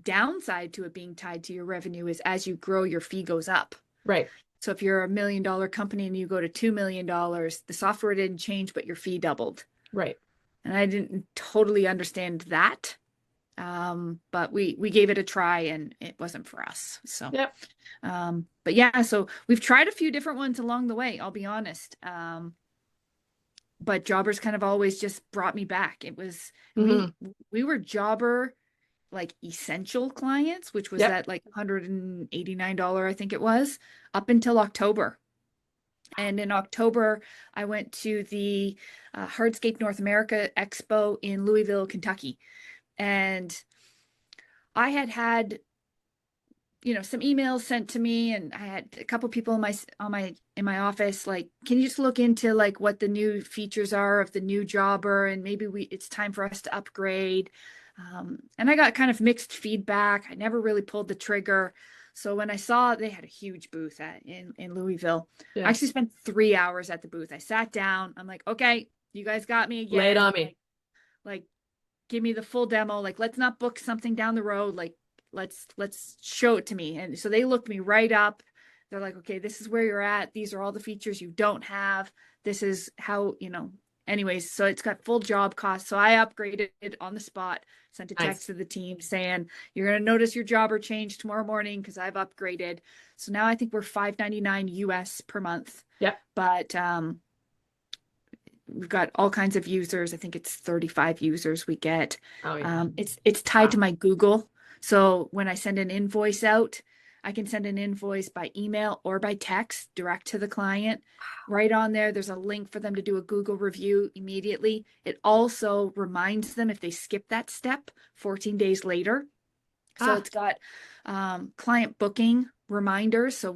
downside to it being tied to your revenue is as you grow, your fee goes up. Right. So if you're $1 million company and you go to $2 million, the software didn't change, but your fee doubled. Right. And I didn't totally understand that. But we gave it a try and it wasn't for us. So, Yep. but yeah, so we've tried a few different ones along the way, I'll be honest. But Jobbers kind of always just brought me back. It was, Hmm. we were Jobber like essential clients, which was Yep. that like $189, I think it was, up until October. And in October, I went to the Hardscape North America Expo in Louisville, Kentucky. And I had some emails sent to me, and I had a couple people in my office like, can you just look into like what the new features are of the new Jobber, and maybe it's time for us to upgrade. And I got kind of mixed feedback. I never really pulled the trigger. So when I saw they had a huge booth in Louisville, I Yeah. actually spent 3 hours at the booth. I sat down. I'm like, okay, you guys got me Lay it again. on me. Like, give me the full demo. Like, let's not book something down the road. Like, let's show it to me. And so they looked me right up. They're like, okay, this is where you're at. These are all the features you don't have. This is how, anyways, so it's got full job costs. So I upgraded it on the spot, sent a Nice. text to the team saying, you're going to notice your jobber change tomorrow morning because I've upgraded. So now I think we're $5.99 US per month. Yep. But we've got all kinds of users. I think it's 35 users we get. Oh yeah. It's tied to Wow. my Google. So when I send an invoice out, I can send an invoice by email or by text direct to the client. Right on there, there's a link for them to do a Google review immediately. It also reminds them if they skip that step 14 days later. So it's got client booking reminders. So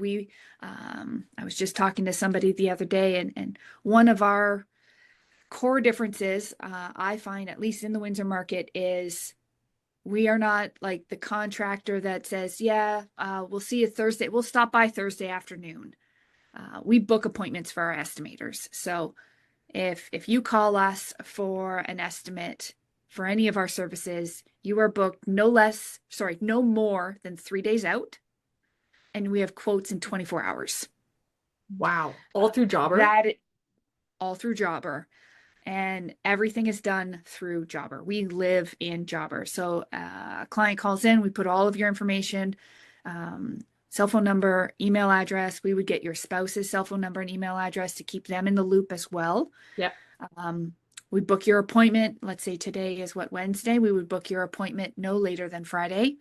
I was just talking to somebody the other day, and one of our core differences, I find, at least in the Windsor market, is we are not like the contractor that says, yeah, we'll see you Thursday. We'll stop by Thursday afternoon. We book appointments for our estimators. So if you call us for an estimate for any of our services, you are booked no more than 3 days out. And we have quotes in 24 hours. Wow. All through Jobber? All through Jobber. And everything is done through Jobber. We live in Jobber. So a client calls in, we put all of your information, cell phone number, email address. We would get your spouse's cell phone number and email address to keep them in the loop as well. Yep. We book your appointment. Let's say today is Wednesday. We would book your appointment no later than Friday,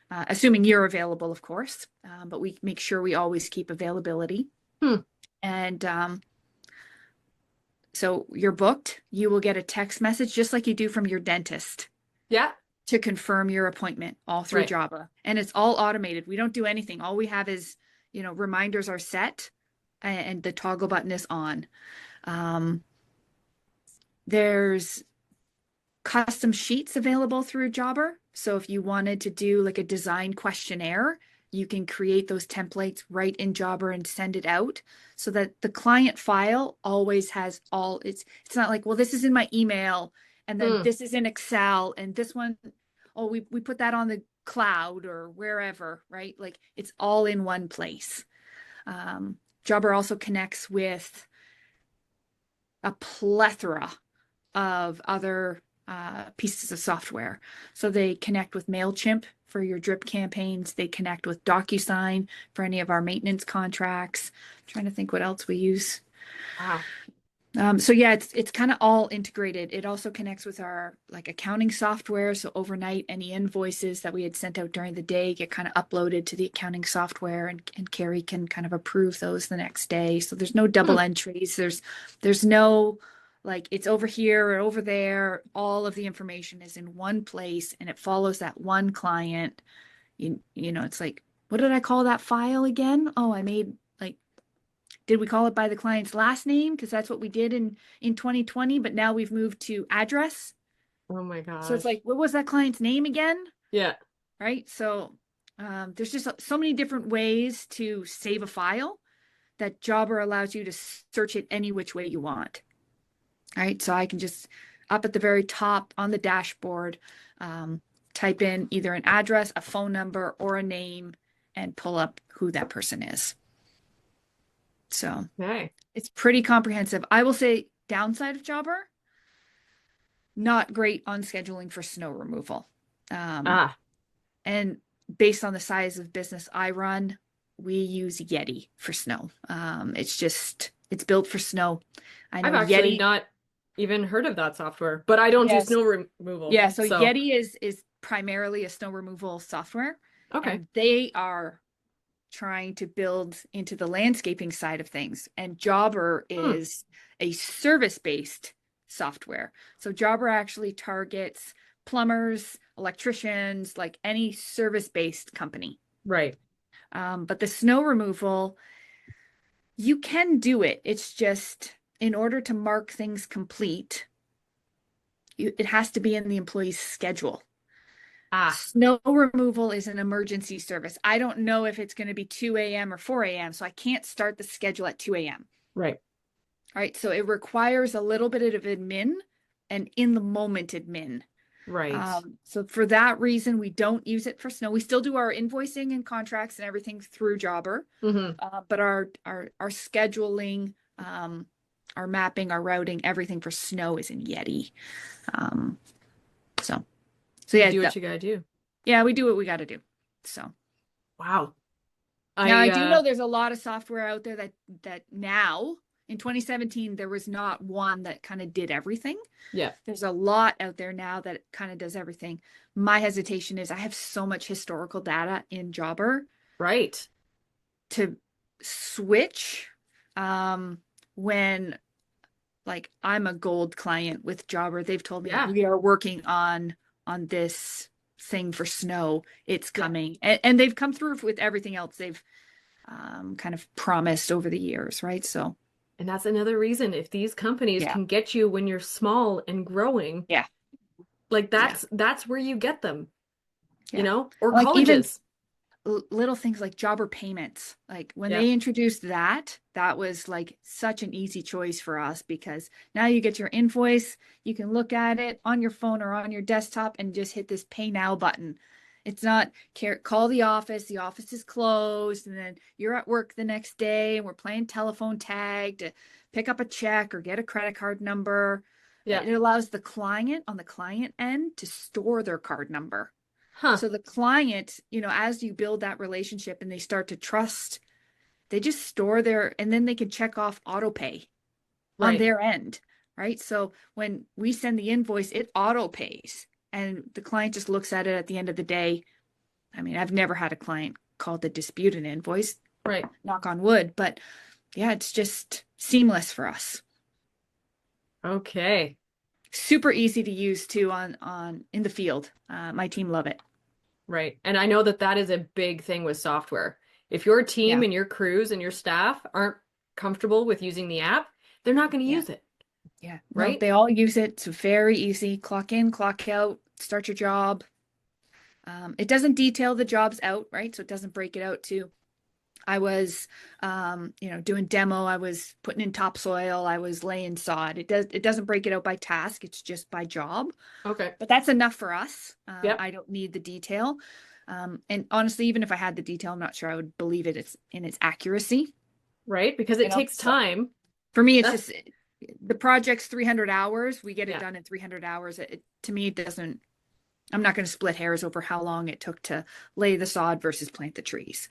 assuming you're available, of course. But we make sure we always keep availability. And so you're booked. You will get a text message just like you do from your dentist. Yeah. To confirm your appointment all through Jobber. And it's all automated. We don't do anything. All we have is, reminders are set and the toggle button is on. There's custom sheets available through Jobber. So if you wanted to do like a design questionnaire, you can create those templates right in Jobber and send it out so that the client file always has it's not like, well, this is in my email and then this is in Excel and this one, we put that on the cloud or wherever, right? Like it's all in one place. Jobber also connects with a plethora of other pieces of software. So they connect with MailChimp for your drip campaigns. They connect with DocuSign for any of our maintenance contracts. I'm trying to think what else we use. Wow. So yeah, it's kind of all integrated. It also connects with our like accounting software. So overnight, any invoices that we had sent out during the day get kind of uploaded to the accounting software, and Carrie can kind of approve those the next day. So there's no double entries. There's no like it's over here or over there. All of the information is in one place and it follows that one client. It's like, what did I call that file again? Oh, did we call it by the client's last name? Because that's what we did in 2020, but now we've moved to address. Oh my gosh. So it's like, what was that client's name again? Yeah. Right. So there's just so many different ways to save a file that Jobber allows you to search it any which way you want. All right. So I can just up at the very top on the dashboard, type in either an address, a phone number, or a name and pull up who that person is. So it's pretty comprehensive. I will say downside of Jobber, not great on scheduling for snow removal. And based on the size of business I run, we use Yeti for snow. It's built for snow. I know I've actually Yeti, not even heard of that software, but I don't do snow removal. Yeah, so Yeti is primarily a snow removal software. Okay. And they are trying to build into the landscaping side of things. And Jobber is a service-based software. So Jobber actually targets plumbers, electricians, like any service-based company. Right. But the snow removal, you can do it. It's just in order to mark things complete, it has to be in the employee's schedule. Snow removal is an emergency service. I don't know if it's going to be 2 a.m. or 4 a.m. So I can't start the schedule at 2 a.m. Right. All right. So it requires a little bit of admin and in the moment admin. Right. So for that reason, we don't use it for snow. We still do our invoicing and contracts and everything through Jobber. But our scheduling, our mapping, our routing, everything for snow is in Yeti. Um, so You yeah, do what you gotta do. yeah, we do what we got to do. So Wow. now I I do know there's a lot of software out there that now in 2017 there was not one that kind of did everything. yeah, There's a lot out there now that kind of does everything. My hesitation is I have so much historical data in Jobber right. to switch when like I'm a gold client with Jobber. They've told me Yeah. we are working on this thing for snow. It's Yeah. coming. And they've come through with everything else they've kind of promised over the years, right? So And that's another reason if these companies yeah, can get you when you're small and growing, yeah, like yeah, that's where you get them, yeah. or Like even colleges. little things like jobber payments. Like when Yeah. they introduced that, that was like such an easy choice for us because now you get your invoice, you can look at it on your phone or on your desktop and just hit this pay now button. It's not call the office is closed, and then you're at work the next day and we're playing telephone tag to pick up a check or get a credit card number. Yeah. It allows the client on the client end to store their card number. Huh. So the client, as you build that relationship and they start to trust, they just store and then they can check off auto pay on Right. their end, right? So when we send the invoice, it auto pays and the client just looks at it at the end of the day. I mean, I've never had a client call to dispute an invoice, Right. knock on wood, but yeah, it's just seamless for us. Okay. Super easy to use too on in the field. My team love it. Right. And I know that that is a big thing with software. If your team Yeah, and your crews and your staff aren't comfortable with using the app, they're not going to yeah. use it, Yeah, no, right? they all use it. It's very easy. Clock in, clock out, start your job. It doesn't detail the jobs out, right? So it doesn't break it out too. I was, doing demo. I was putting in topsoil. I was laying sod. It doesn't break it out by task. It's just by job. Okay. But that's enough for us. Yep. I don't need the detail. And honestly, even if I had the detail, I'm not sure I would believe it's in its accuracy. Right. Because it takes So time. for me, it's That's, just the project's 300 hours. We get it yeah. done in 300 hours. To me, it doesn't, I'm not going to split hairs over how long it took to lay the sod versus plant the trees.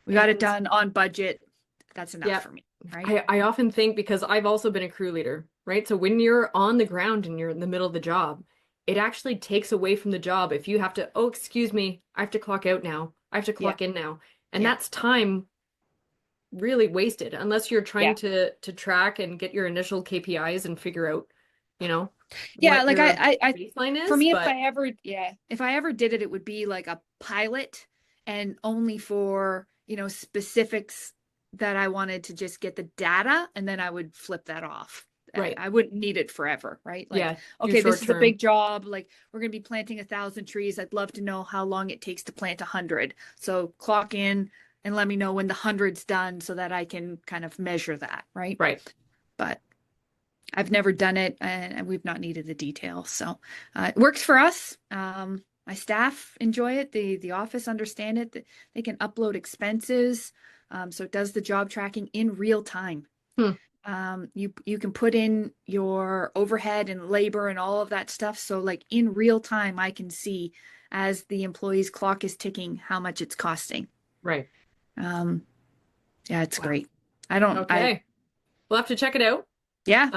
We got it And done on budget. That's enough yeah, for me, right? I often think because I've also been a crew leader, right? So when you're on the ground and you're in the middle of the job, it actually takes away from the job if you have to, oh, excuse me, I have to clock out now. I have to Yeah, clock in now. And yeah, that's time really wasted unless you're yeah. trying to track and get your initial KPIs and figure out, you know, Yeah, what like your I baseline for is. me, But if I ever did it, it would be like a pilot and only for, specifics that I wanted to just get the data and then I would flip that off. right. I wouldn't need it forever, right? Like, Yeah, do okay, this short is a term. big job. Like, we're going to be planting 1,000 trees. I'd love to know how long it takes to plant 100. So clock in and let me know when the 100's done so that I can kind of measure that, right? Right. But I've never done it and we've not needed the details. So it works for us. My staff enjoy it. The office understand it. They can upload expenses. So it does the job tracking in real time. Hmm. You can put in your overhead and labor and all of that stuff. So like in real time, I can see as the employee's clock is ticking how much it's costing. Right. Um, yeah, it's Wow. great. I Okay. We'll have to check it out. yeah,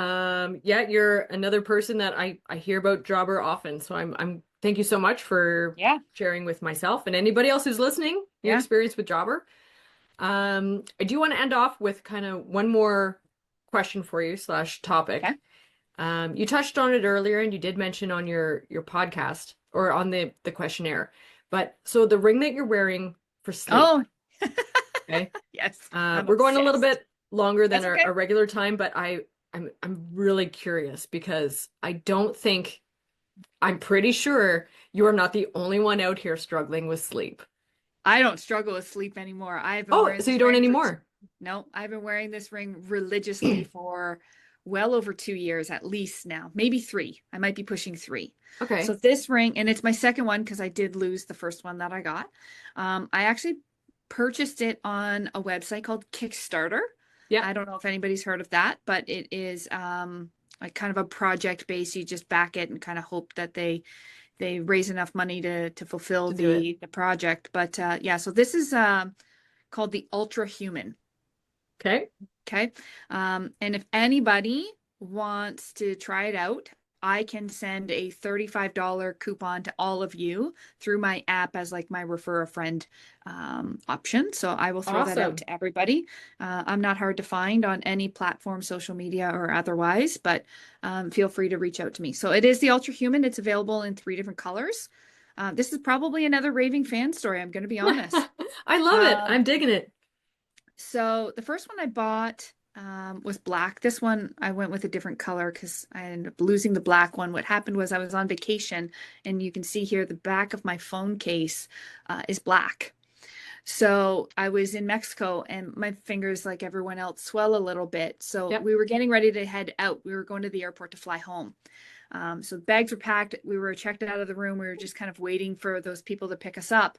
Yeah, you're another person that I hear about Jobber often. So I'm thank you so much for yeah, sharing with myself and anybody else who's listening your yeah. experience with Jobber. I do want to end off with kind of one more question for you slash topic. Okay. You touched on it earlier and you did mention on your podcast or on the questionnaire. But so the ring that you're wearing for sleep, Oh, okay? yes. I'm We're going a little obsessed. bit longer than That's okay. our regular time, but I'm really curious because I don't think I'm pretty sure you are not the only one out here struggling with sleep. I don't struggle with sleep anymore. I've been Oh, wearing so you this don't ring for anymore? no, I've been wearing this ring religiously for well over 2 years at least now, maybe 3. I might be pushing 3. Okay. So this ring, and it's my second one because I did lose the first one that I got. I actually purchased it on a website called Kickstarter. Yeah. I don't know if anybody's heard of that, but it is like kind of a project base. You just back it and kind of hope that they raise enough money to fulfill To do it. the project. But yeah, so this is called the Ultra Human. Okay. Okay. And if anybody wants to try it out, I can send a $35 coupon to all of you through my app as like my refer a friend option. So I will throw that out Awesome. to everybody. I'm not hard to find on any platform, social media or otherwise, but feel free to reach out to me. So it is the Ultra Human. It's available in 3 different colors. This is probably another raving fan story. I'm going to be honest. I love it. I'm digging it. So the first one I bought was black. This one I went with a different color because I ended up losing the black one. What happened was I was on vacation, and you can see here the back of my phone case is black. So I was in Mexico, and my fingers, like everyone else, swell a little bit. So Yep. we were getting ready to head out. We were going to the airport to fly home. So bags were packed. We were checked out of the room. We were just kind of waiting for those people to pick us up.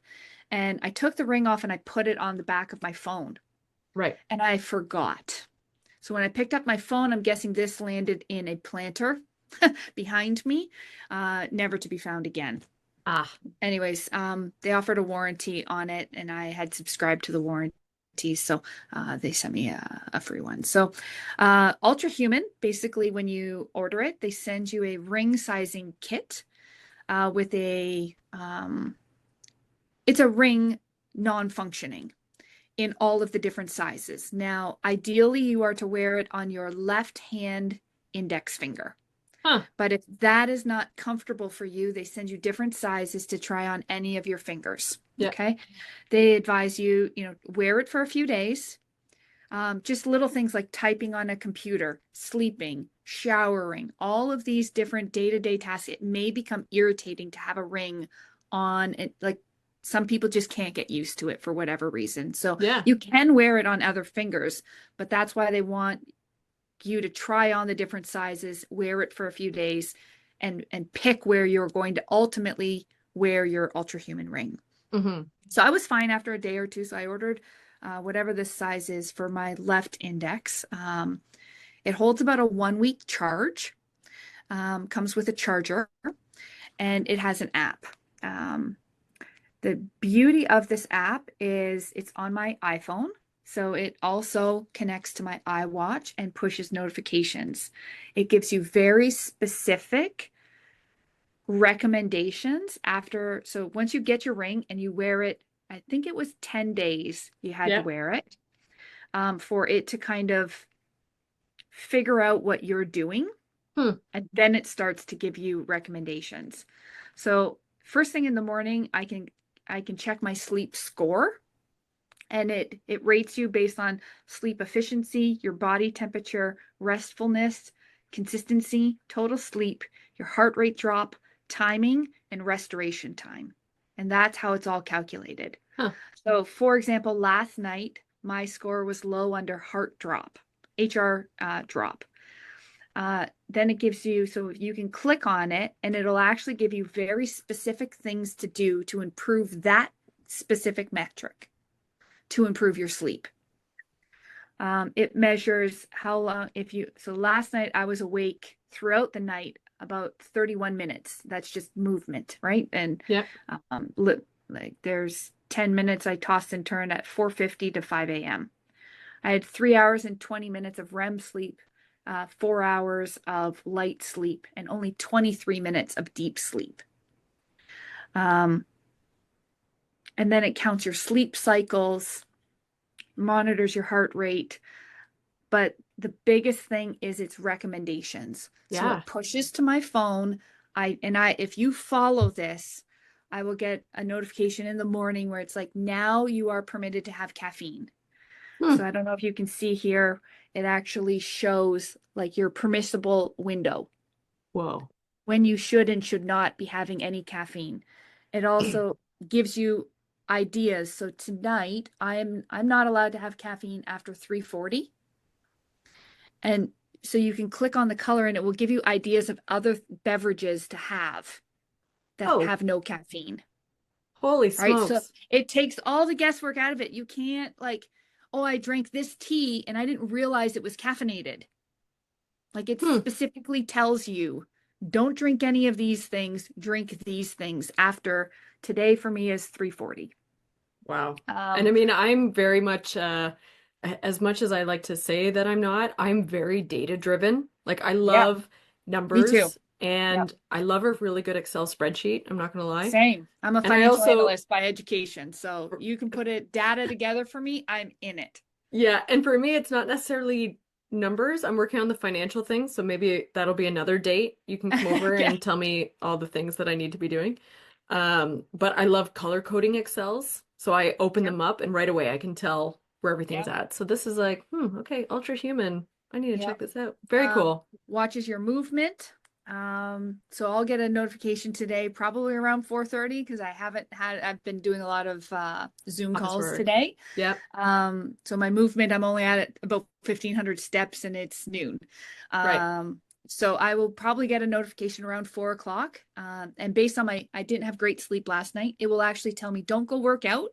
And I took the ring off and I put it on the back of my phone. Right. And I forgot. So when I picked up my phone, I'm guessing this landed in a planter behind me, never to be found again. Ah. Anyways, they offered a warranty on it, and I had subscribed to the warranty, so they sent me a free one. So Ultra Human, basically when you order it, they send you a ring sizing kit with it's a ring non-functioning in all of the different sizes. Now, ideally, you are to wear it on your left hand index finger. Huh. But if that is not comfortable for you, they send you different sizes to try on any of your fingers. Yep. Okay. They advise you, wear it for a few days. Just little things like typing on a computer, sleeping, showering, all of these different day-to-day tasks. It may become irritating to have a ring on it. Like some people just can't get used to it for whatever reason. So Yeah. you can wear it on other fingers, but that's why they want you to try on the different sizes, wear it for a few days, and pick where you're going to ultimately wear your Ultra Human ring. Mm-hmm. So I was fine after a day or two. So I ordered whatever this size is for my left index. It holds about a 1 week charge, comes with a charger, and it has an app. The beauty of this app is it's on my iPhone. So it also connects to my iWatch and pushes notifications. It gives you very specific recommendations after. So once you get your ring and you wear it, I think it was 10 days you had to wear it for it to kind of figure out what you're doing. And then it starts to give you recommendations. So first thing in the morning, I can check my sleep score. And it rates you based on sleep efficiency, your body temperature, restfulness, consistency, total sleep, your heart rate drop, timing, and restoration time. And that's how it's all calculated. Huh. So, for example, last night, my score was low under heart drop, HR drop. Then it gives you, so you can click on it and it'll actually give you very specific things to do to improve that specific metric, to improve your sleep. It measures how long, so last night I was awake throughout the night about 31 minutes. That's just movement, right? And like there's 10 minutes I tossed and turned at 4:50 to 5 a.m. I had 3 hours and 20 minutes of REM sleep, 4 hours of light sleep, and only 23 minutes of deep sleep. And then it counts your sleep cycles, monitors your heart rate. But the biggest thing is its recommendations. So it pushes to my phone. If you follow this, I will get a notification in the morning where it's like, now you are permitted to have caffeine. So I don't know if you can see here, it actually shows like your permissible window. Whoa. When you should and should not be having any caffeine. It also gives you ideas. So tonight I'm not allowed to have caffeine after 3:40. And so you can click on the color and it will give you ideas of other beverages to have that have no caffeine. Holy smokes. Right? So it takes all the guesswork out of it. You can't like, oh, I drank this tea and I didn't realize it was caffeinated. Like it specifically tells you, don't drink any of these things, drink these things after today for me is 3:40. Wow. And I mean, I'm very much, as much as I like to say that I'm not, I'm very data driven. Like I Yeah, love me too. numbers Yep. and I love a really good Excel spreadsheet. I'm not going to lie. Same. I'm a And I financial also, analyst by education. So you can put it data together for me. I'm in it. yeah, and for me, it's not necessarily numbers. I'm working on the financial things, so maybe that'll be another date. You can come over Yeah. and tell me all the things that I need to be doing. But I love color coding Excels. So I open Yep. them up and right away I can tell where everything's Yep. at. So this is like, okay, ultra human. I need to check Yep. this out. Very cool. Watches your movement. So I'll get a notification today, probably around 4:30, because I've been doing a lot of Zoom Office calls work. today. Yep. So my movement, I'm only at about 1,500 steps and it's noon. Right. So I will probably get a notification around 4 o'clock. And based on I didn't have great sleep last night, it will actually tell me, don't go work out,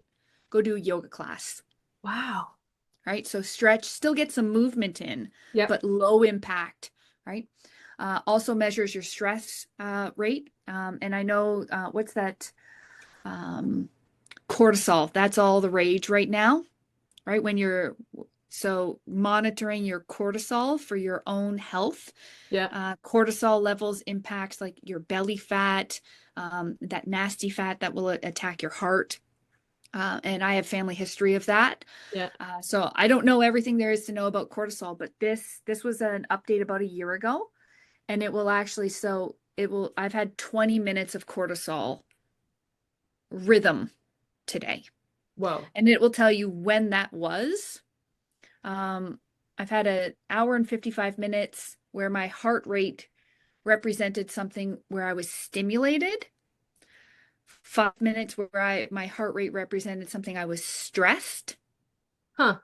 go do a yoga class. Wow. Right? So stretch, still get some movement in, Yep. but low impact, right? Also measures your stress rate. And I know what's that? Cortisol. That's all the rage right now, right? So monitoring your cortisol for your own health. Yeah. Cortisol levels impacts like your belly fat, that nasty fat that will attack your heart. And I have family history of that. Yeah. So I don't know everything there is to know about cortisol, but this was an update about a year ago, and I've had 20 minutes of cortisol rhythm today, Whoa. and it will tell you when that was. I've had an hour and 55 minutes where my heart rate represented something where I was stimulated. 5 minutes where my heart rate represented something I was stressed. Huh.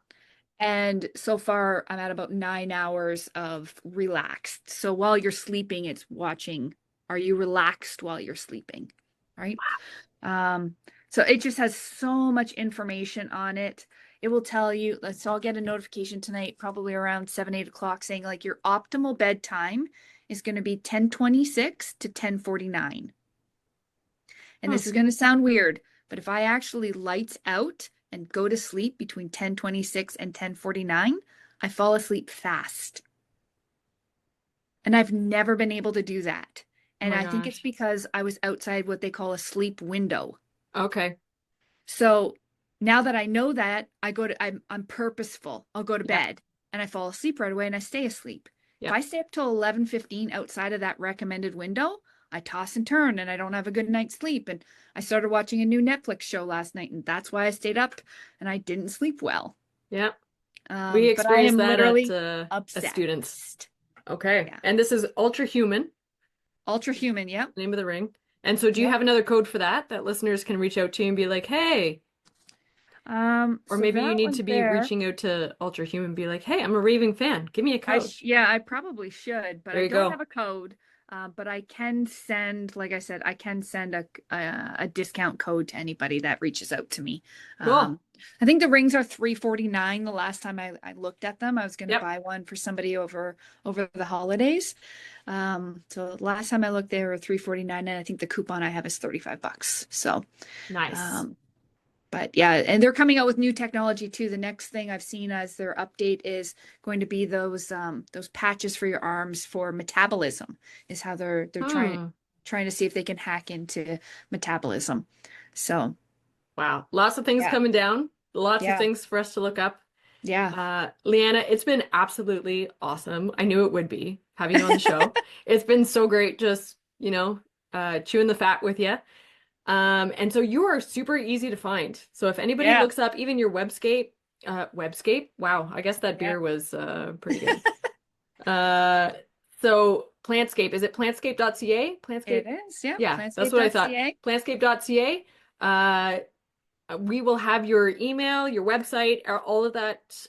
And so far, I'm at about 9 hours of relaxed. So while you're sleeping, it's watching, are you relaxed while you're sleeping? Right. So it just has so much information on it. It will tell you, so I'll get a notification tonight, probably around 7, 8 o'clock, saying like your optimal bedtime is going to be 10:26 to 10:49. And this is going to sound weird, but if I actually lights out and go to sleep between 10:26 and 10:49, I fall asleep fast. And I've never been able to do that. And I think it's because I was outside what they call a sleep window. Okay. So now that I know that, I'm purposeful. I'll go to bed and I fall asleep right away and I stay asleep. Yeah. If I stay up till 11:15 outside of that recommended window, I toss and turn and I don't have a good night's sleep. And I started watching a new Netflix show last night, and that's why I stayed up and I didn't sleep well. Yeah. We But I experienced am that literally as obsessed. students. Okay. Yeah. And this is Ultra Human, Ultra human, yep. name of the ring. And so do you have another code for that listeners can reach out to you and be like, hey, or So maybe you that need one to be there, reaching out to Ultra Human and be like, hey, I'm a raving fan. Give me a code. I probably should, but There I you don't go. have a code. But I can send, like I said, I can send a discount code to anybody that reaches out to me. Cool. I think the rings are $349. The last time I looked at them, I was going to Yep. buy one for somebody over the holidays. So last time I looked, they were $349, and I think the coupon I have is $35. So Nice. but yeah, and they're coming out with new technology too. The next thing I've seen as their update is going to be those patches for your arms for metabolism, is how they're trying to see if they can hack into metabolism. So Wow. Lots of things yeah. coming down. Lots of Yeah. things for us to look up. Yeah. Liana, it's been absolutely awesome. I knew it would be having you on the show. It's been so great just, chewing the fat with you. And so you are super easy to find. So if anybody Yeah. looks up even your Webscape, wow, I guess that beer was pretty good. So Plantscape, is it plantscape.ca? Plantscape? It is. Yeah. Yeah, that's what I thought. Plantscape.ca. Plantscape.ca. We will have your email, your website, all of that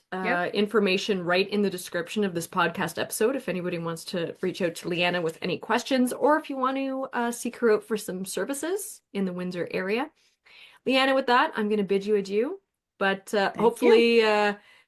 information right in the description of this podcast episode if anybody wants to reach out to Liana with any questions, or if you want to seek her out for some services in the Windsor area. Liana, with that, I'm going to bid you adieu. But hopefully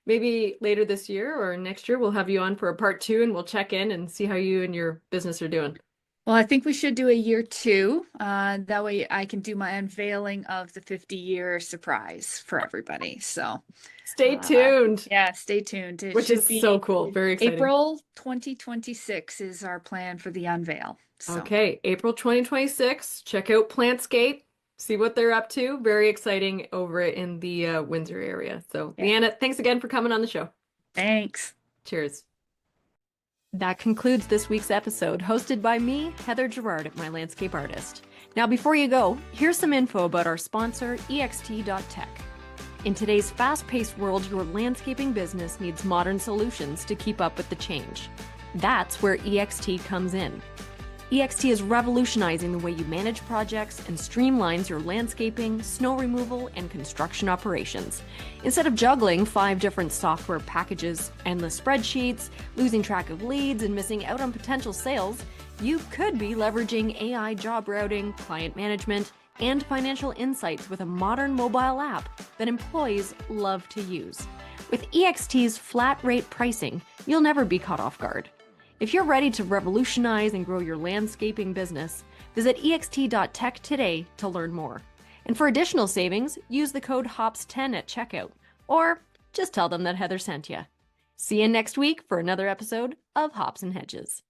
maybe later this year or next year, we'll have you on for a part 2 and we'll check in and see how you and your business are doing. Well, I think we should do a year 2. That way I can do my unveiling of the 50-year surprise for everybody. So Stay tuned. yeah, stay tuned. It Which should is be so cool. Very exciting. April 2026 is our plan for the unveil. So. Okay, April 2026. Check out Plantscape. See what they're up to. Very exciting over in the Windsor area. So, Yeah. Liana, thanks again for coming on the show. Thanks. Cheers. That concludes this week's episode, hosted by me, Heather Gerard at My Landscape Artist. Now, before you go, here's some info about our sponsor, ext.tech. In today's fast-paced world, your landscaping business needs modern solutions to keep up with the change. That's where EXT comes in. EXT is revolutionizing the way you manage projects and streamlines your landscaping, snow removal, and construction operations. Instead of juggling 5 different software packages, endless spreadsheets, losing track of leads, and missing out on potential sales, you could be leveraging AI job routing, client management, and financial insights with a modern mobile app that employees love to use. With EXT's flat rate pricing, you'll never be caught off guard. If you're ready to revolutionize and grow your landscaping business, visit ext.tech today to learn more. And for additional savings, use the code HOPS10 at checkout, or just tell them that Heather sent you. See you next week for another episode of Hops and Hedges.